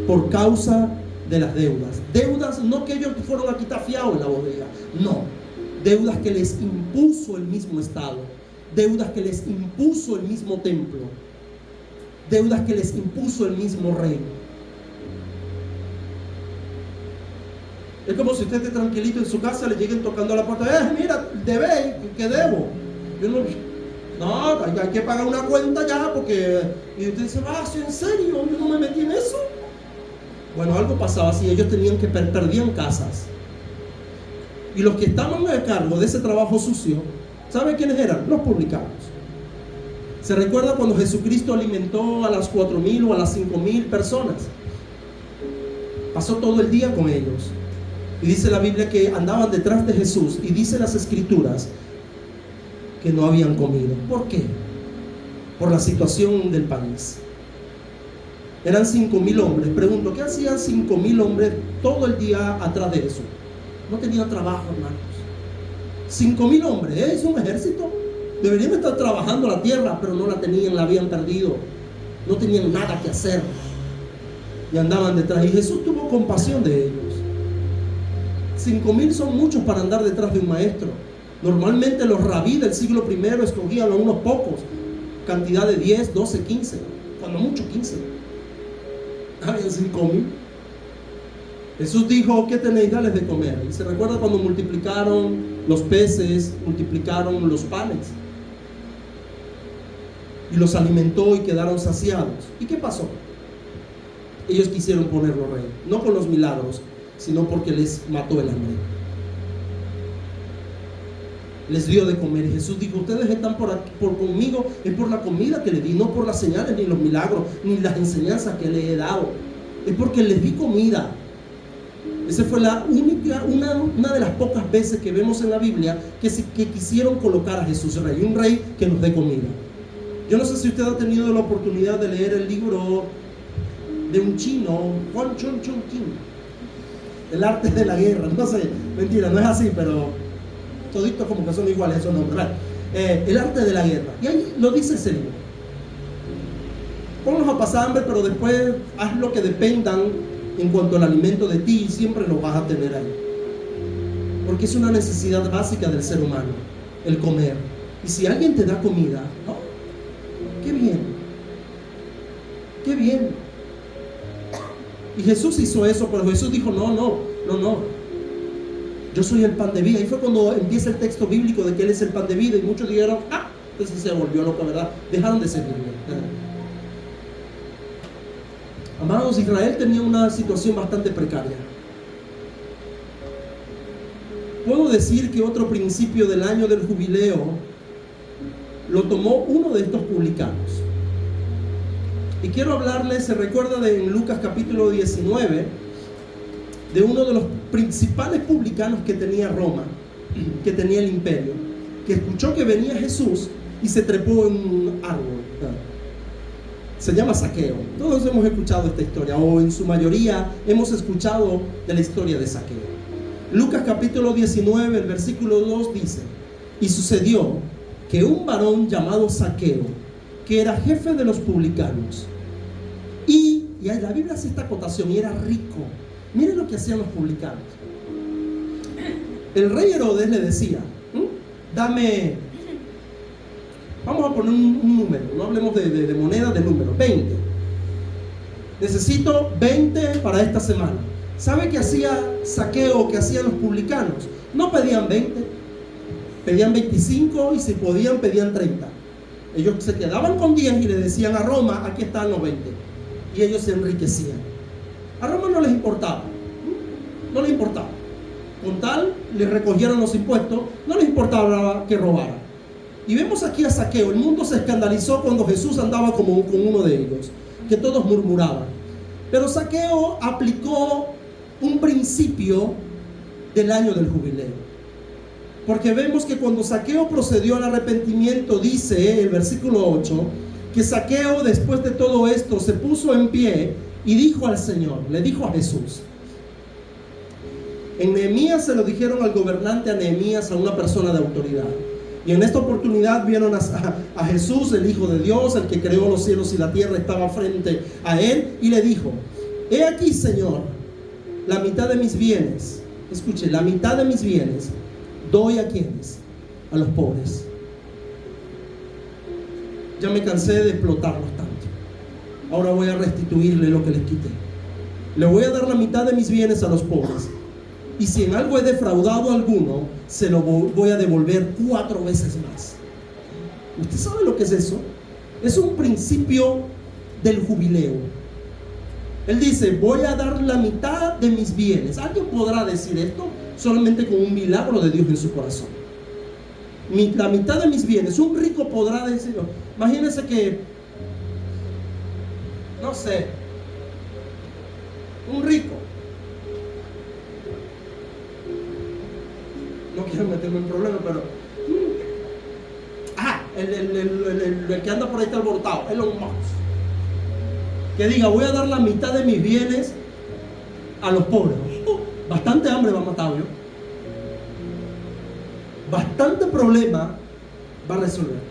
por causa de las deudas. Deudas no que ellos fueron a quitar fiado en la bodega, no. Deudas que les impuso el mismo Estado. Deudas que les impuso el mismo templo. Deudas que les impuso el mismo rey. Es como si usted esté tranquilito en su casa, le lleguen tocando a la puerta: mira, debe, ¿qué debo? No, hay que pagar una cuenta ya, porque... Y usted dice: ¿sí, en serio? Yo no me metí en eso. Bueno, algo pasaba así. Ellos perdían casas. Y los que estaban a cargo de ese trabajo sucio, ¿saben quiénes eran? Los publicanos. ¿Se recuerda cuando Jesucristo alimentó a las 4,000 o a las 5,000 personas? Pasó todo el día con ellos. Y dice la Biblia que andaban detrás de Jesús. Y dice las Escrituras que no habían comido. ¿Por qué? Por la situación del país. Eran 5,000 hombres. Pregunto, ¿qué hacían 5,000 hombres todo el día atrás de eso? No tenían trabajo, hermanos. 5,000 hombres, es un ejército. Deberían estar trabajando la tierra, pero no la tenían, la habían perdido. No tenían nada que hacer. Y andaban detrás. Y Jesús tuvo compasión de ellos. 5,000 son muchos para andar detrás de un maestro. Normalmente los rabí del siglo I escogían a unos pocos. Cantidad de 10, 12, 15. Cuando mucho 15. Habían 5,000. Jesús dijo, ¿qué tenéis? Dales de comer. Y se recuerda cuando multiplicaron los peces, multiplicaron los panes. Y los alimentó y quedaron saciados. ¿Y qué pasó? Ellos quisieron ponerlo rey. No con los milagros, sino porque les mató el hambre. Les dio de comer. Y Jesús dijo, ustedes están por conmigo, es por la comida que les di, no por las señales, ni los milagros, ni las enseñanzas que les he dado. Es porque les di comida. Esa fue la única, una de las pocas veces que vemos en la Biblia que quisieron colocar a Jesús rey, un rey que nos dé comida. Yo no sé si usted ha tenido la oportunidad de leer el libro de un chino, Juan Chun Chun King, El arte de la guerra. No sé, mentira, no es así, pero toditos como que son iguales esos nombres. El arte de la guerra. Y ahí lo dice ese libro. Ponlos a pasar hambre, pero después haz lo que dependan en cuanto al alimento de ti, y siempre lo vas a tener ahí. Porque es una necesidad básica del ser humano, el comer. Y si alguien te da comida, ¿no? Qué bien. Qué bien. Y Jesús hizo eso, pero Jesús dijo, no. Yo soy el pan de vida. Y fue cuando empieza el texto bíblico de que Él es el pan de vida. Y muchos dijeron, entonces se volvió loco, ¿verdad? Dejaron de servirle. Amados, Israel tenía una situación bastante precaria. Puedo decir que otro principio del año del jubileo lo tomó uno de estos publicanos. Y quiero hablarles, se recuerda en Lucas capítulo 19, de uno de los principales publicanos que tenía Roma, que tenía el imperio, que escuchó que venía Jesús y se trepó en un árbol. Se llama Zaqueo. Todos hemos escuchado esta historia, o en su mayoría hemos escuchado de la historia de Zaqueo. Lucas capítulo 19, el versículo 2 dice: y sucedió que un varón llamado Zaqueo, que era jefe de los publicanos, y la Biblia hace esta acotación, y era rico. Miren lo que hacían los publicanos. El rey Herodes le decía, dame... Vamos a poner un número, no hablemos de moneda, de número, 20. Necesito 20 para esta semana. ¿Sabe qué hacía Zaqueo, que hacían los publicanos? No pedían 20, pedían 25 y si podían pedían 30. Ellos se quedaban con 10 y le decían a Roma, aquí están los 20. Y ellos se enriquecían. A Roma no les importaba, no les importaba. Con tal, les recogieron los impuestos, no les importaba que robaran. Y vemos aquí a Zaqueo. El mundo se escandalizó cuando Jesús andaba con uno de ellos, que todos murmuraban. Pero Zaqueo aplicó un principio del año del jubileo. Porque vemos que cuando Zaqueo procedió al arrepentimiento, dice el versículo 8, que Zaqueo, después de todo esto, se puso en pie y dijo al Señor, le dijo a Jesús. En Nehemías se lo dijeron al gobernante, a Nehemías, a una persona de autoridad. Y en esta oportunidad vieron a Jesús, el Hijo de Dios, el que creó los cielos y la tierra, estaba frente a él y le dijo: he aquí, Señor, la mitad de mis bienes, escuche, la mitad de mis bienes doy a quienes, a los pobres. Ya me cansé de explotarlos tanto. Ahora voy a restituirle lo que les quité. Le voy a dar la mitad de mis bienes a los pobres. Y si en algo he defraudado a alguno, se lo voy a devolver 4 veces más. ¿Usted sabe lo que es eso? Es un principio del jubileo. Él dice, voy a dar la mitad de mis bienes. ¿Alguien podrá decir esto? Solamente con un milagro de Dios en su corazón. La mitad de mis bienes. Un rico podrá decirlo. Imagínense que, no sé, un rico quiero meterme en problemas, pero el que anda por ahí está alborotado, Elon Musk, que diga, voy a dar la mitad de mis bienes a los pobres. Bastante hambre va a matar, ¿yo? Bastante problema va a resolver.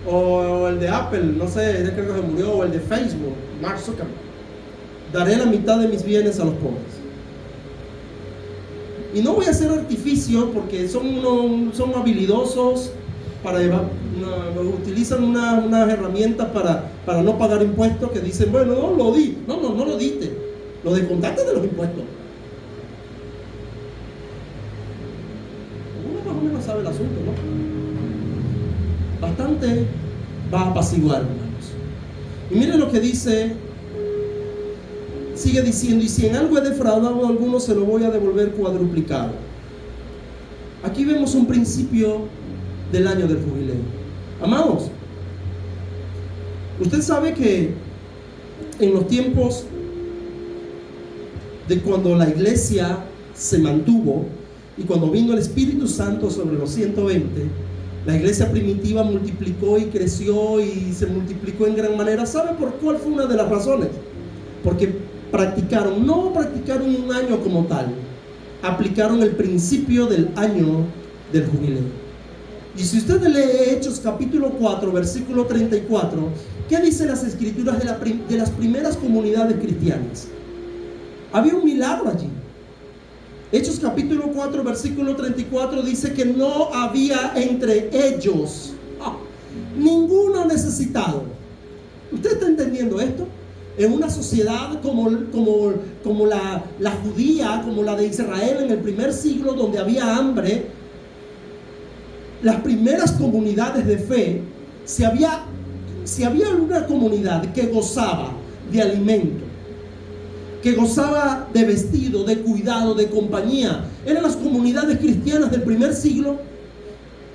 O el de Apple, no sé, ya creo que se murió, o el de Facebook, Mark Zuckerberg. Daré la mitad de mis bienes a los pobres. Y no voy a hacer artificio porque son habilidosos para utilizan unas herramientas para no pagar impuestos, que dicen, bueno, no lo di. No lo diste. Lo descontaste de los impuestos. Uno más o menos sabe el asunto, ¿no? Bastante va a apaciguar, hermanos. Y miren lo que dice. Sigue diciendo, y si en algo he defraudado a alguno, se lo voy a devolver cuadruplicado. Aquí vemos un principio del año del jubileo. Amados, usted sabe que en los tiempos de cuando la iglesia se mantuvo y cuando vino el Espíritu Santo sobre los 120, la iglesia primitiva multiplicó y creció y se multiplicó en gran manera. ¿Sabe por cuál fue una de las razones? Porque no practicaron un año como tal, aplicaron el principio del año del jubileo. Y si usted lee Hechos capítulo 4, versículo 34, ¿qué dicen las escrituras de las primeras comunidades cristianas? Había un milagro allí. Hechos capítulo 4, versículo 34 dice que no había entre ellos ninguno necesitado. ¿Usted está entendiendo esto? En una sociedad como la judía, como la de Israel en el primer siglo, donde había hambre, las primeras comunidades de fe, si había una comunidad que gozaba de alimento, que gozaba de vestido, de cuidado, de compañía, eran las comunidades cristianas del primer siglo.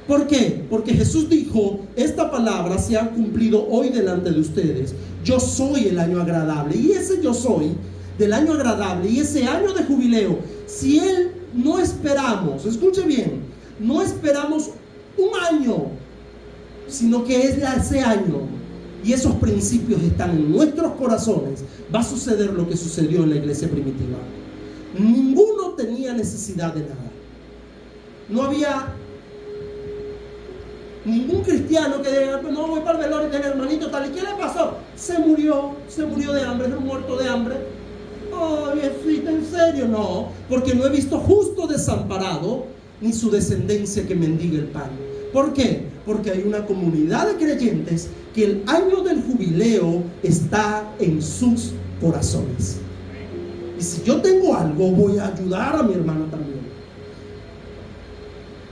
¿Por qué? Porque Jesús dijo, esta palabra se ha cumplido hoy delante de ustedes. Yo soy el año agradable. Y ese yo soy del año agradable y ese año de jubileo, si Él no esperamos, escuche bien, no esperamos un año, sino que es ese año y esos principios están en nuestros corazones, va a suceder lo que sucedió en la iglesia primitiva. Ninguno tenía necesidad de nada. No había ningún cristiano que diga, no, voy para el velorio del hermanito tal. ¿Y qué le pasó? Se murió de hambre, es un muerto de hambre. Oh, viejita, ¿en serio? No, porque no he visto justo desamparado, ni su descendencia que mendigue el pan. ¿Por qué? Porque hay una comunidad de creyentes que el año del jubileo está en sus corazones. Y si yo tengo algo, voy a ayudar a mi hermano también.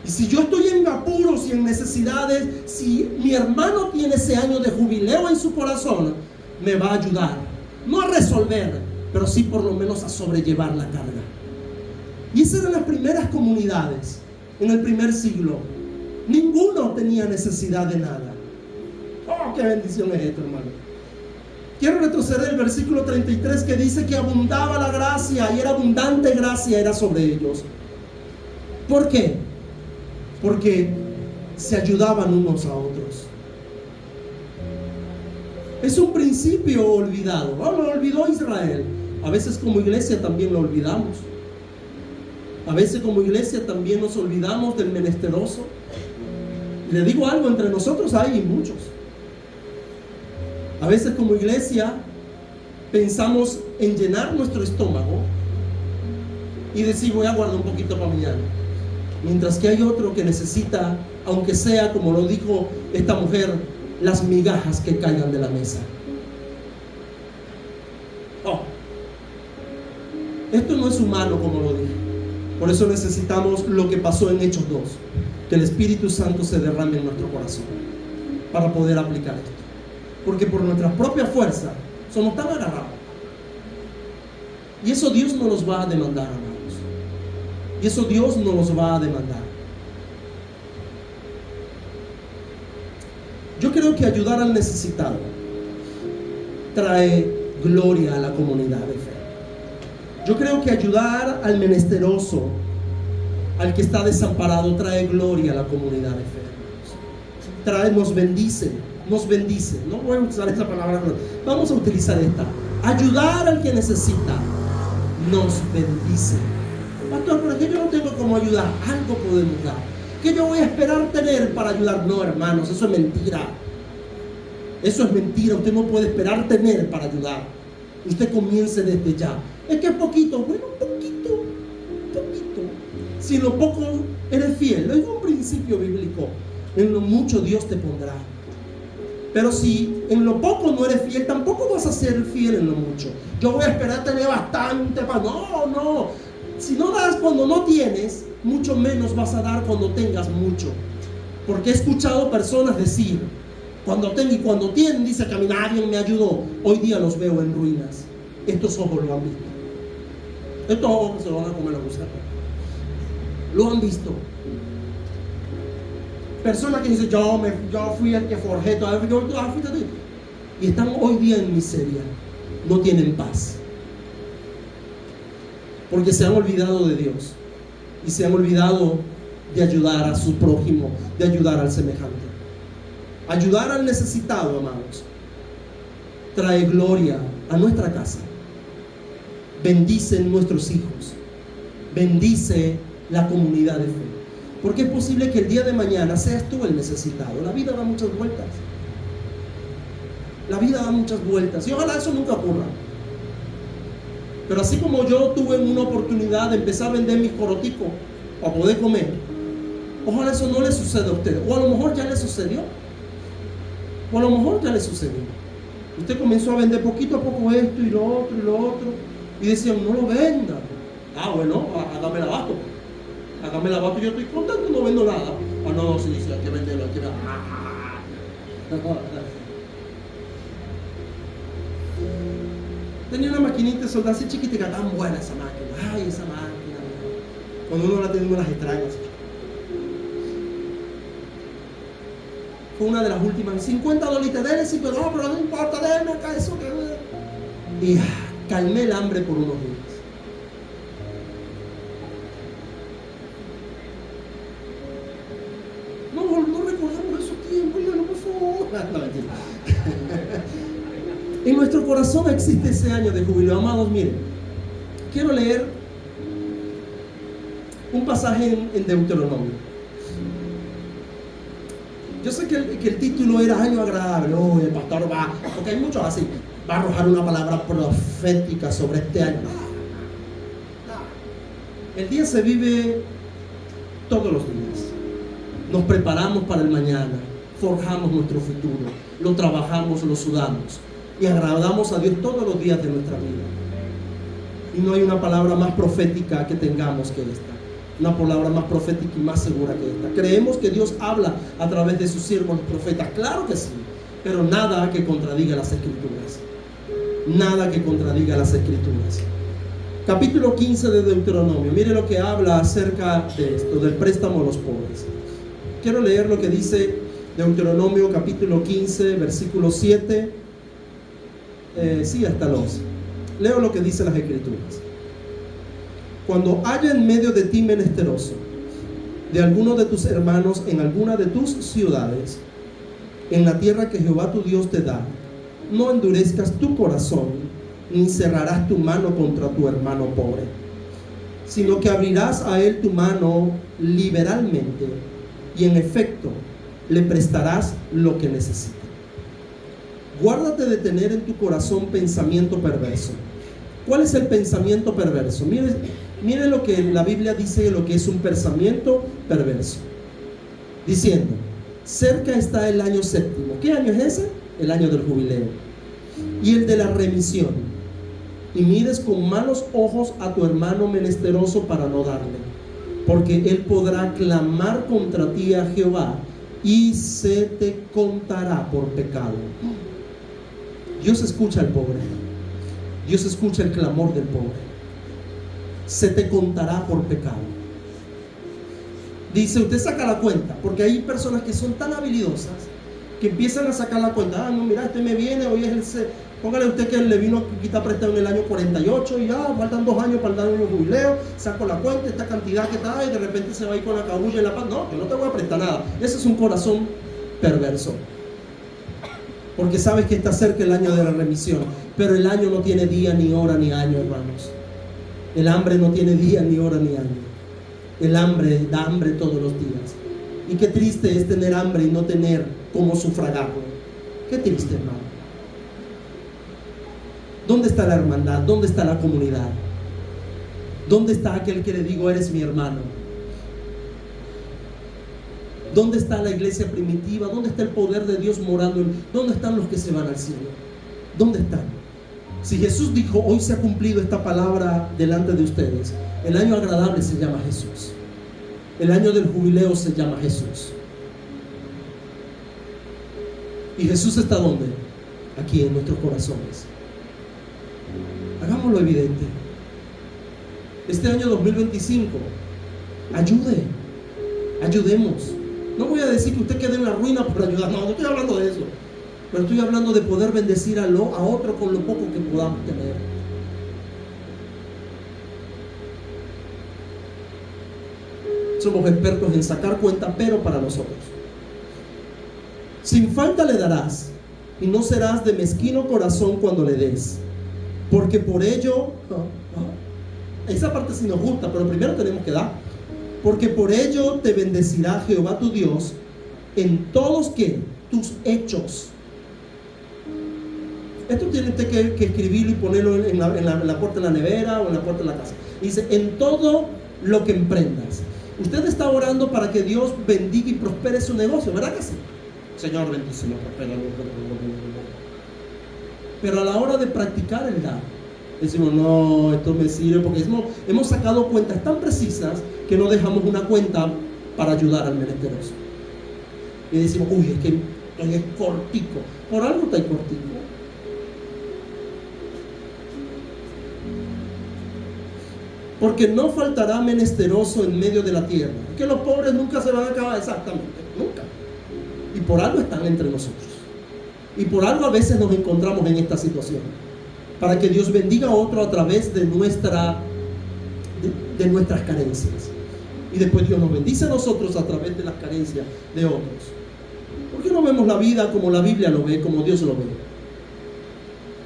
Y si yo estoy en apuros y en necesidades, si mi hermano tiene ese año de jubileo en su corazón, me va a ayudar, no a resolver, pero sí por lo menos a sobrellevar la carga. Y esas eran las primeras comunidades en el primer siglo. Ninguno tenía necesidad de nada. Oh, qué bendición es esto, hermano. Quiero retroceder el versículo 33 que dice que abundaba la gracia y era abundante gracia era sobre ellos. ¿Por qué? Porque se ayudaban unos a otros. Es un principio olvidado. Lo olvidó Israel. A veces como iglesia también lo olvidamos. A veces como iglesia también nos olvidamos del menesteroso. Y le digo algo, entre nosotros hay muchos. A veces como iglesia pensamos en llenar nuestro estómago y decir, voy a guardar un poquito para mañana. Mientras que hay otro que necesita, aunque sea como lo dijo esta mujer, las migajas que caigan de la mesa. Oh, esto no es humano, como lo dije. Por eso necesitamos lo que pasó en Hechos 2, que el Espíritu Santo se derrame en nuestro corazón para poder aplicar esto. Porque por nuestra propia fuerza somos tan agarrados. Y eso Dios no los va a demandar, hermanos. Y eso Dios no los va a demandar. Yo creo que ayudar al necesitado trae gloria a la comunidad de fe. Yo creo que ayudar al menesteroso, al que está desamparado, trae gloria a la comunidad de fe. Nos bendice. No voy a usar esa palabra, vamos a utilizar esta. Ayudar al que necesita nos bendice. Pastor, pero es que yo no tengo cómo ayudar. Algo podemos dar. ¿Qué yo voy a esperar tener para ayudar? No, hermanos, eso es mentira. Eso es mentira. Usted no puede esperar tener para ayudar. Usted comience desde ya. Es que es poquito. Bueno, poquito. Si en lo poco eres fiel, lo es un principio bíblico. En lo mucho Dios te pondrá. Pero si en lo poco no eres fiel, tampoco vas a ser fiel en lo mucho. Yo voy a esperar tener bastante para... No. Si no das cuando no tienes, mucho menos vas a dar cuando tengas mucho. Porque he escuchado personas decir, cuando tengo y cuando tienen, dice que a mí nadie me ayudó. Hoy día los veo en ruinas. Estos ojos lo han visto. Estos ojos se van a comer la gusaca. Lo han visto. Personas que dicen, yo fui el que forjé todo, y están hoy día en miseria, no tienen paz, porque se han olvidado de Dios y se han olvidado de ayudar a su prójimo, de ayudar al semejante. Ayudar al necesitado, amados, trae gloria a nuestra casa, bendice nuestros hijos, bendice la comunidad de fe. Porque es posible que el día de mañana seas tú el necesitado. La vida da muchas vueltas. Y ojalá eso nunca ocurra. Pero así como yo tuve una oportunidad de empezar a vender mis coroticos para poder comer, ojalá eso no le suceda a usted. O a lo mejor ya le sucedió. Usted comenzó a vender poquito a poco esto y lo otro. Y decían, no lo venda. Bueno, hágame el abasto. Yo estoy contento, no vendo nada. No, sí, hay que venderlo, hay que venderlo. Tenía una maquinita de soldar así chiquitica, tan buena esa máquina. Esa máquina. Cuando uno la tiene, uno las extraña. Fue una de las últimas. $50 de pero no importa, déjame acá eso. Y calmé el hambre por unos días. No recordamos esos tiempos, por favor. No, mentira. En nuestro corazón existe ese año de júbilo. Amados, miren, quiero leer un pasaje en Deuteronomio. Yo sé que el título era año agradable. El pastor va, porque hay muchos así, va a arrojar una palabra profética sobre este año. El día se vive todos los días. Nos preparamos para el mañana, forjamos nuestro futuro, lo trabajamos, lo sudamos y agradamos a Dios todos los días de nuestra vida. Y no hay una palabra más profética que tengamos que esta, una palabra más profética y más segura que esta. Creemos que Dios habla a través de sus siervos los profetas, claro que sí, pero nada que contradiga las Escrituras. Nada que contradiga las Escrituras. Capítulo 15 de Deuteronomio, mire lo que habla acerca de esto, del préstamo a los pobres. Quiero leer lo que dice Deuteronomio capítulo 15, versículo 7, hasta el 11. Leo lo que dice las Escrituras. Cuando haya en medio de ti menesteroso, de alguno de tus hermanos en alguna de tus ciudades, en la tierra que Jehová tu Dios te da, no endurezcas tu corazón, ni cerrarás tu mano contra tu hermano pobre, sino que abrirás a él tu mano liberalmente, y en efecto le prestarás lo que necesite. Guárdate de tener en tu corazón pensamiento perverso. ¿Cuál es el pensamiento perverso? Mire lo que la Biblia dice de lo que es un pensamiento perverso. Diciendo, cerca está el año séptimo. ¿Qué año es ese? El año del jubileo. Y el de la remisión. Y mires con malos ojos a tu hermano menesteroso para no darle, porque él podrá clamar contra ti a Jehová y se te contará por pecado. Dios escucha al pobre. Dios escucha el clamor del pobre. Se te contará por pecado. Dice, usted saca la cuenta, porque hay personas que son tan habilidosas que empiezan a sacar la cuenta. No, mira, este me viene, hoy es Póngale usted que le vino a quitar prestado en el año 48 y ya faltan 2 años para el año jubileo, saco la cuenta, esta cantidad que está y de repente se va a ir con la cabulla y la paz. No, yo no te voy a prestar nada. Ese es un corazón perverso. Porque sabes que está cerca el año de la remisión, pero el año no tiene día, ni hora, ni año, hermanos. El hambre no tiene día, ni hora, ni año. El hambre da hambre todos los días. Y qué triste es tener hambre y no tener cómo sufragarlo. Qué triste, hermano. ¿Dónde está la hermandad? ¿Dónde está la comunidad? ¿Dónde está aquel que le digo, eres mi hermano? ¿Dónde está la iglesia primitiva? ¿Dónde está el poder de Dios morando? ¿Dónde están los que se van al cielo? ¿Dónde están? Si Jesús dijo, hoy se ha cumplido esta palabra delante de ustedes, el año agradable se llama Jesús. El año del jubileo se llama Jesús. ¿Y Jesús está ¿dónde? Aquí en nuestros corazones. Hagámoslo evidente. Este año 2025, ayudemos. No voy a decir que usted quede en la ruina por ayudar, no estoy hablando de eso. Pero estoy hablando de poder bendecir a otro con lo poco que podamos tener. Somos expertos en sacar cuenta, pero para nosotros. Sin falta le darás, y no serás de mezquino corazón cuando le des. Porque por ello, esa parte sí nos gusta, pero primero tenemos que dar. Porque por ello te bendecirá Jehová tu Dios en todos tus hechos. Esto tiene usted que escribirlo y ponerlo en la puerta de la nevera o en la puerta de la casa. Dice, en todo lo que emprendas. Usted está orando para que Dios bendiga y prospere su negocio, ¿verdad que sí? Señor, bendícelo, prospera. Pero a la hora de practicar el dar, decimos, no, esto me sirve, porque hemos sacado cuentas tan precisas que no dejamos una cuenta para ayudar al menesteroso. Y decimos, uy, es que es cortico. Por algo está cortico. Porque no faltará menesteroso en medio de la tierra. Que los pobres nunca se van a acabar, exactamente, nunca. Y por algo están entre nosotros. Y por algo a veces nos encontramos en esta situación. Para que Dios bendiga a otro a través de nuestras carencias. Y después Dios nos bendice a nosotros a través de las carencias de otros. ¿Por qué no vemos la vida como la Biblia lo ve, como Dios lo ve?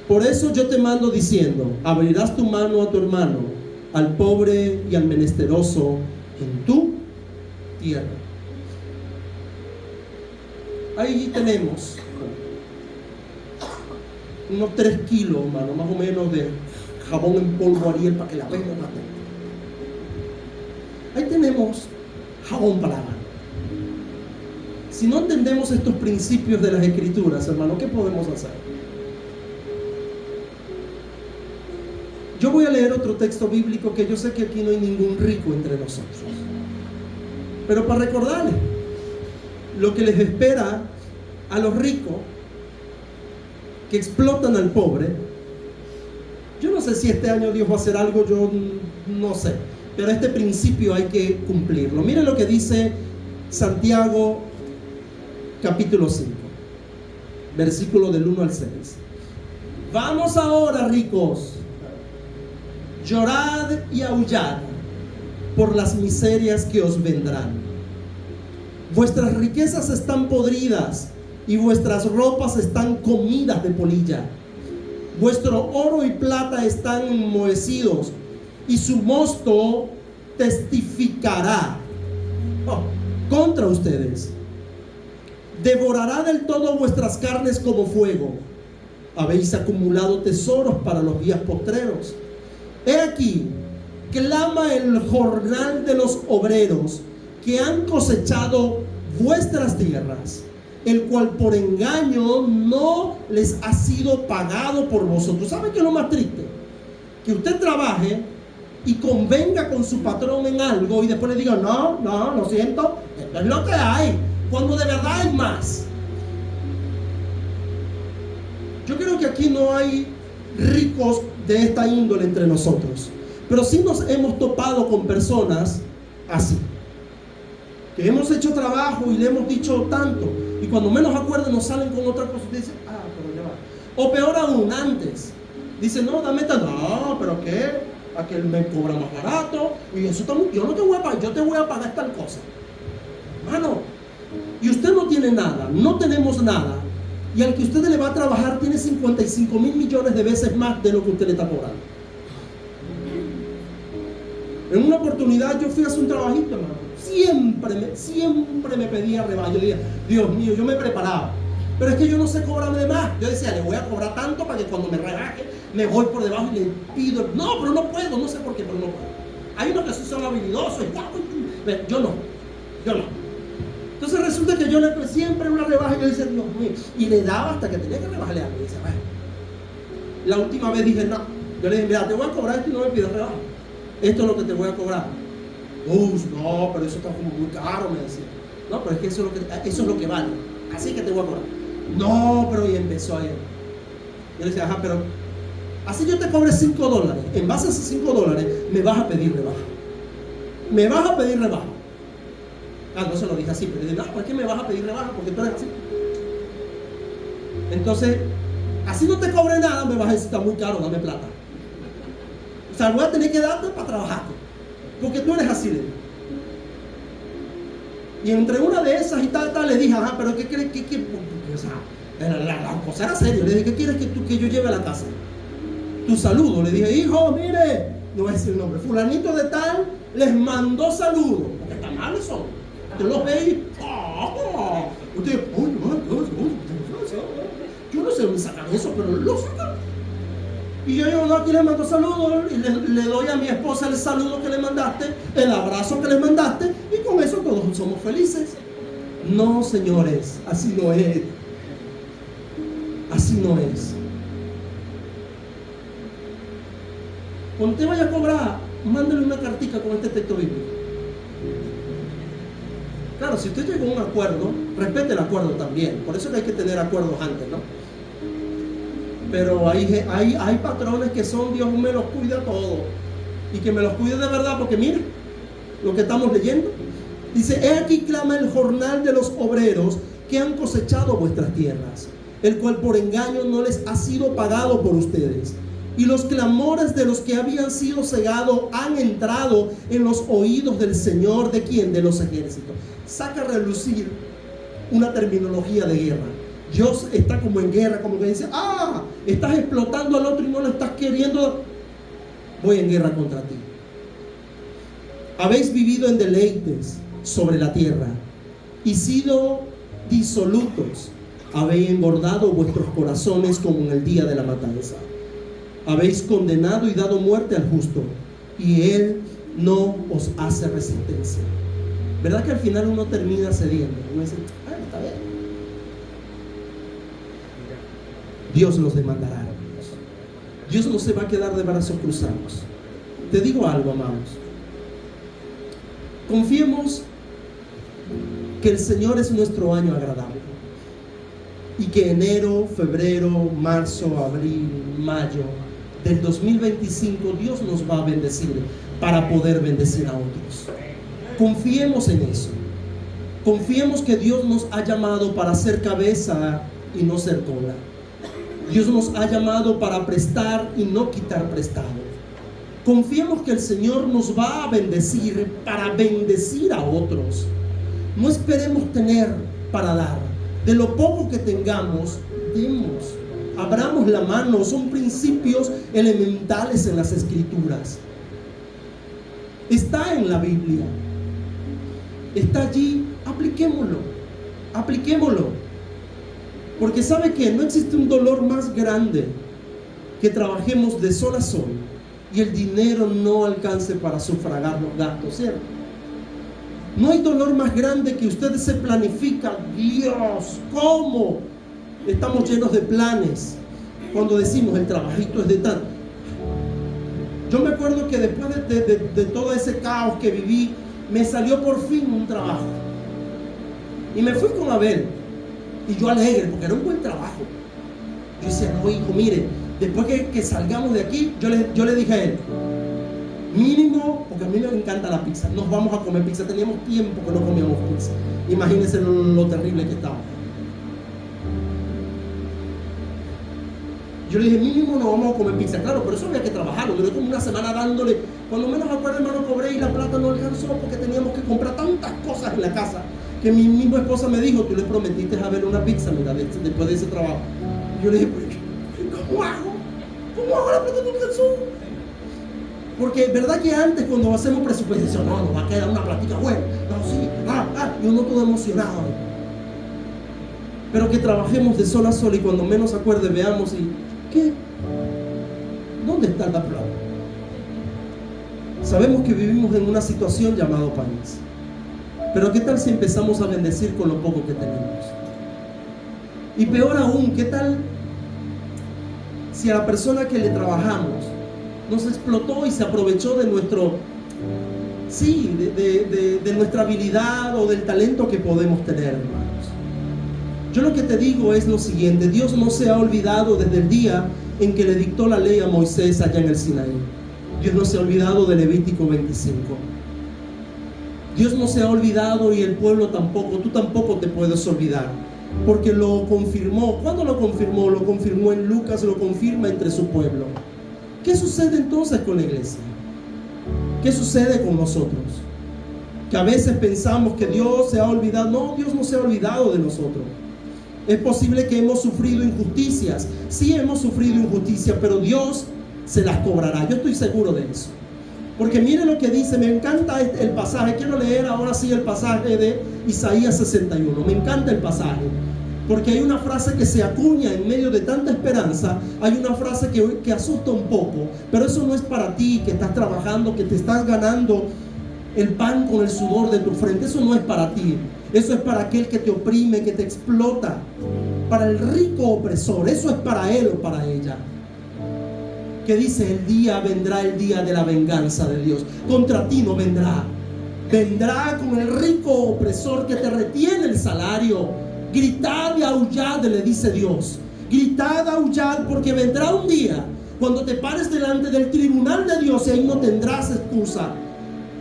Por eso yo te mando diciendo, abrirás tu mano a tu hermano, al pobre y al menesteroso en tu tierra. Ahí tenemos unos 3 kilos, hermano, más o menos de jabón en polvo Ariel para que la veamos más. Ahí tenemos jabón para la mano. Si no entendemos estos principios de las Escrituras, hermano, ¿qué podemos hacer? Yo voy a leer otro texto bíblico que yo sé que aquí no hay ningún rico entre nosotros. Pero para recordarles lo que les espera a los ricos que explotan al pobre. Yo no sé si este año Dios va a hacer algo, yo no sé. Pero este principio hay que cumplirlo. Miren lo que dice Santiago capítulo 5, versículo del 1 al 6. Vamos ahora, ricos, llorad y aullad por las miserias que os vendrán. Vuestras riquezas están podridas y vuestras ropas están comidas de polilla. Vuestro oro y plata están enmohecidos y su mosto testificará contra ustedes. Devorará del todo vuestras carnes como fuego. Habéis acumulado tesoros para los días postreros. He aquí, clama el jornal de los obreros que han cosechado vuestras tierras, el cual por engaño no les ha sido pagado por vosotros. ¿Saben qué es lo más triste? Que usted trabaje y convenga con su patrón en algo y después le diga, no, lo siento, esto es lo que hay, cuando de verdad hay más. Yo creo que aquí no hay ricos de esta índole entre nosotros, pero sí nos hemos topado con personas así, que hemos hecho trabajo y le hemos dicho tanto, y cuando menos acuerden nos salen con otra cosa y dicen, pero ya va, O peor aún, antes. Dice, no, dame tanto. No, pero ¿qué? Aquel me cobra más barato. Y eso yo no te voy a pagar, yo te voy a pagar tal cosa. Hermano, y usted no tiene nada, no tenemos nada. Y al que usted le va a trabajar tiene 55 mil millones de veces más de lo que usted le está cobrando. En una oportunidad yo fui a hacer un trabajito, hermano. Siempre me pedía rebaja. Yo decía, Dios mío, yo me preparaba. Pero es que yo no sé cobrarme de más. Yo decía, le voy a cobrar tanto para que cuando me rebaje, me voy por debajo y le pido. No, pero no puedo, no sé por qué, pero no puedo. Hay unos que sí son habilidosos. Yo no. Entonces resulta que yo le siempre una rebaja y yo decía, Dios mío. Y le daba hasta que tenía que rebajarle algo. Y decía, bueno. La última vez dije, no. Yo le dije, mira, te voy a cobrar esto y no me pidas rebaja. Esto es lo que te voy a cobrar. No, pero eso está como muy caro, me decía. No, pero es que eso es lo que vale. Así que te voy a cobrar. No, pero y empezó a ir. Yo le decía, ajá, pero así yo te cobre $5. En base a esos $5 me vas a pedir rebaja. Me vas a pedir rebaja. No se lo dije así, pero le dije, no, ¿por qué me vas a pedir rebaja? Porque tú eres así. Entonces, así no te cobre nada, me vas a decir, está muy caro, dame plata. O sea, voy a tener que darte para trabajarte. Porque tú eres así, le dije. Y entre una de esas y tal, le dije, ajá, pero ¿qué quieres? O sea, la cosa era seria. Le dije, ¿qué quieres que yo lleve a la casa? Tu saludo. Le dije, hijo, mire, no voy a decir el nombre, fulanito de tal les mandó saludos. Porque tan malos son. Usted los ve y, usted, yo no sé dónde sacan eso, pero lo sacan. Y yo digo, no, aquí le mando saludos y le doy a mi esposa el saludo que le mandaste, el abrazo que le mandaste, y con eso todos somos felices. No, señores, así no es. Así no es. Cuando usted vaya a cobrar, mándele una cartica con este texto bíblico. Claro, si usted llegó a un acuerdo, respete el acuerdo también. Por eso que hay que tener acuerdos antes, ¿no? Pero hay patrones que son, Dios me los cuida todo. Y que me los cuide de verdad, porque mire lo que estamos leyendo. Dice, he aquí clama el jornal de los obreros que han cosechado vuestras tierras, el cual por engaño no les ha sido pagado por ustedes. Y los clamores de los que habían sido cegados han entrado en los oídos del Señor. ¿De quién? De los ejércitos. Saca a relucir una terminología de guerra. Dios está como en guerra, como que dice, estás explotando al otro y no lo estás queriendo. Voy en guerra contra ti. Habéis vivido en deleites sobre la tierra y sido disolutos. Habéis engordado vuestros corazones como en el día de la matanza. Habéis condenado y dado muerte al justo, y él no os hace resistencia. ¿Verdad que al final uno termina cediendo? Uno dice, está bien. Dios los demandará. Dios no se va a quedar de brazos cruzados. Te digo algo, amados. Confiemos que el Señor es nuestro año agradable. Y que enero, febrero, marzo, abril, mayo del 2025 Dios nos va a bendecir para poder bendecir a otros. Confiemos en eso. Confiemos que Dios nos ha llamado para ser cabeza y no ser cola. Dios nos ha llamado para prestar y no quitar prestado. Confiemos que el Señor nos va a bendecir para bendecir a otros. No esperemos tener para dar. De lo poco que tengamos, demos. Abramos la mano. Son principios elementales en las Escrituras. Está en la Biblia. Está allí. Apliquémoslo. Apliquémoslo. Porque sabe que no existe un dolor más grande que trabajemos de sol a sol y el dinero no alcance para sufragar los gastos, ¿cierto? No hay dolor más grande que usted se planifica. Dios, ¿cómo? Estamos llenos de planes. Cuando decimos el trabajito es de tanto. Yo me acuerdo que después de todo ese caos que viví, me salió por fin un trabajo. Y me fui con Abel. Y yo alegre, porque era un buen trabajo. Yo decía, no, hijo, mire, después que salgamos de aquí, yo le dije a él, mínimo, porque a mí me encanta la pizza, nos vamos a comer pizza. Teníamos tiempo que no comíamos pizza. Imagínense lo terrible que estaba. Yo le dije, mínimo no vamos a comer pizza. Claro, pero eso había que trabajarlo. Duré como una semana dándole. Cuando menos me acuerdo, hermano, cobré y la plata no alcanzó porque teníamos que comprar tantas cosas en la casa que mi misma esposa me dijo, tú le prometiste a ver una pizza, mira, después de ese trabajo. Y yo le dije, ¿cómo hago? ¿Cómo hago? La plata no alcanzó. Porque es verdad que antes cuando hacemos presupuesto, decimos, no, nos va a quedar una platica buena. No, sí, y uno todo emocionado. Pero que trabajemos de sol a sol y cuando menos acuerde veamos y ¿qué? ¿Dónde está la plata? Sabemos que vivimos en una situación llamada país. Pero ¿qué tal si empezamos a bendecir con lo poco que tenemos? Y peor aún, ¿qué tal si a la persona que le trabajamos nos explotó y se aprovechó de nuestro, sí, de nuestra habilidad o del talento que podemos tener, hermanos? Yo lo que te digo es lo siguiente: Dios no se ha olvidado desde el día en que le dictó la ley a Moisés allá en el Sinaí. Dios no se ha olvidado de Levítico 25. Dios no se ha olvidado y el pueblo tampoco. Tú tampoco te puedes olvidar, porque lo confirmó. ¿Cuándo lo confirmó? Lo confirmó en Lucas, lo confirma entre su pueblo. ¿Qué sucede entonces con la iglesia? ¿Qué sucede con nosotros? Que a veces pensamos que Dios se ha olvidado. No, Dios no se ha olvidado de nosotros. Es posible que hemos sufrido injusticias. Sí, hemos sufrido injusticias, pero Dios se las cobrará. Yo estoy seguro de eso. Porque mire lo que dice, me encanta el pasaje. Quiero leer ahora sí el pasaje de Isaías 61. Me encanta el pasaje, porque hay una frase que se acuña en medio de tanta esperanza. Hay una frase que asusta un poco, pero eso no es para ti que estás trabajando, que te estás ganando el pan con el sudor de tu frente. Eso no es para ti. Eso es para aquel que te oprime, que te explota. Para el rico opresor. Eso es para él o para ella. Que dice, el día vendrá, el día de la venganza de Dios. Contra ti no vendrá. Vendrá con el rico opresor que te retiene el salario. Gritad y aullad, le dice Dios. Gritad, aullad, porque vendrá un día cuando te pares delante del tribunal de Dios y ahí no tendrás excusa.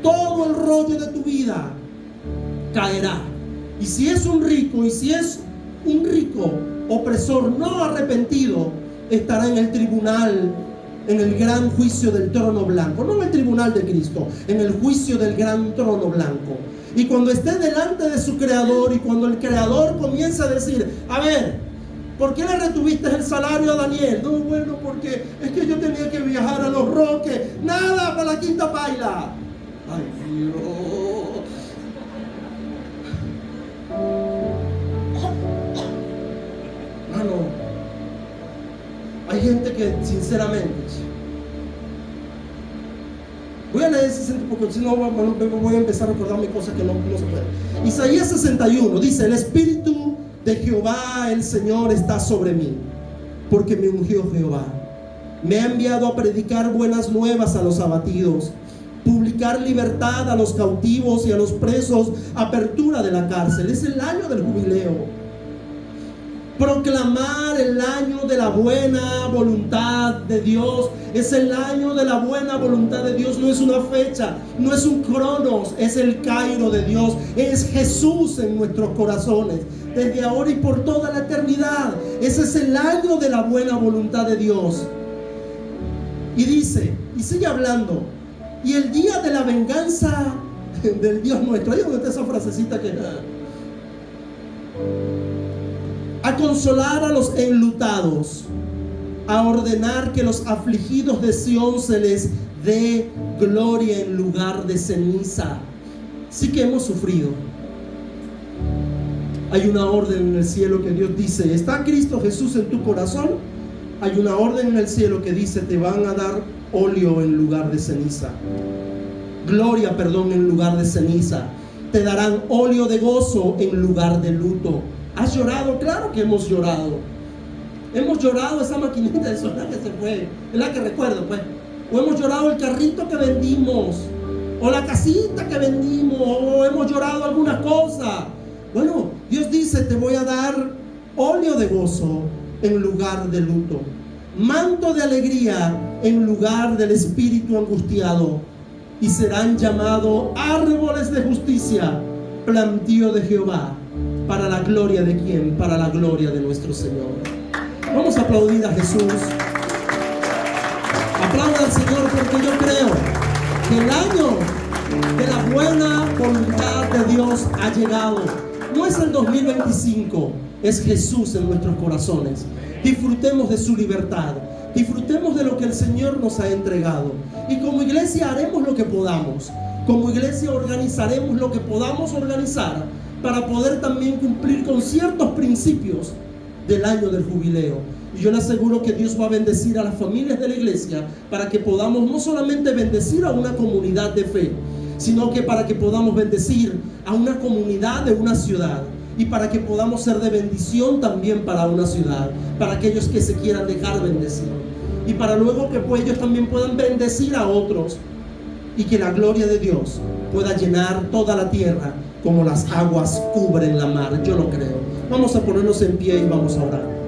Todo el rollo de tu vida caerá. Y si es un rico opresor no arrepentido, estará en el tribunal, en el gran juicio del trono blanco. No en el tribunal de Cristo, en el juicio del gran trono blanco. Y cuando esté delante de su creador, y cuando el creador comienza a decir, a ver, ¿por qué le retuviste el salario a Daniel? No, bueno, porque es que yo tenía que viajar a Los Roques. Nada, para la Quinta Paila. Ay, Dios. Mano, hay gente que sinceramente, voy a leer ese porque si no voy a empezar a recordarme cosas que no se pueden. Isaías 61 dice, el Espíritu de Jehová el Señor está sobre mí, porque me ungió Jehová. Me ha enviado a predicar buenas nuevas a los abatidos, publicar libertad a los cautivos y a los presos, apertura de la cárcel. Es el año del jubileo. Proclamar el año de la buena voluntad de Dios. Es el año de la buena voluntad de Dios. No es una fecha, no es un cronos, es el Cairo de Dios. Es Jesús en nuestros corazones, desde ahora y por toda la eternidad. Ese es el año de la buena voluntad de Dios. Y dice, y sigue hablando, y el día de la venganza del Dios nuestro. Ahí donde está esa frasecita que... a consolar a los enlutados, a ordenar que los afligidos de Sión se les dé gloria en lugar de ceniza. Sí que hemos sufrido. Hay una orden en el cielo que Dios dice, ¿está Cristo Jesús en tu corazón? Hay una orden en el cielo que dice, te van a dar óleo en lugar de ceniza. Gloria, en lugar de ceniza. Te darán óleo de gozo en lugar de luto. ¿Has llorado? Claro que hemos llorado. Hemos llorado esa maquinita de sonar que se fue. Es la que recuerdo, pues. O hemos llorado el carrito que vendimos, o la casita que vendimos, o hemos llorado alguna cosa. Bueno, Dios dice, te voy a dar óleo de gozo en lugar de luto, manto de alegría en lugar del espíritu angustiado, y serán llamados árboles de justicia, plantío de Jehová. ¿Para la gloria de quién? Para la gloria de nuestro Señor. Vamos a aplaudir a Jesús. Aplauda al Señor, porque yo creo que el año de la buena voluntad de Dios ha llegado. No es el 2025, es Jesús en nuestros corazones. Disfrutemos de su libertad, disfrutemos de lo que el Señor nos ha entregado, y como iglesia haremos lo que podamos. Como iglesia organizaremos lo que podamos organizar para poder también cumplir con ciertos principios del año del jubileo. Y yo le aseguro que Dios va a bendecir a las familias de la iglesia para que podamos no solamente bendecir a una comunidad de fe, sino que para que podamos bendecir a una comunidad de una ciudad, y para que podamos ser de bendición también para una ciudad, para aquellos que se quieran dejar bendecir, y para luego que pues ellos también puedan bendecir a otros, y que la gloria de Dios pueda llenar toda la tierra como las aguas cubren la mar. Yo lo creo. Vamos a ponernos en pie y vamos a orar.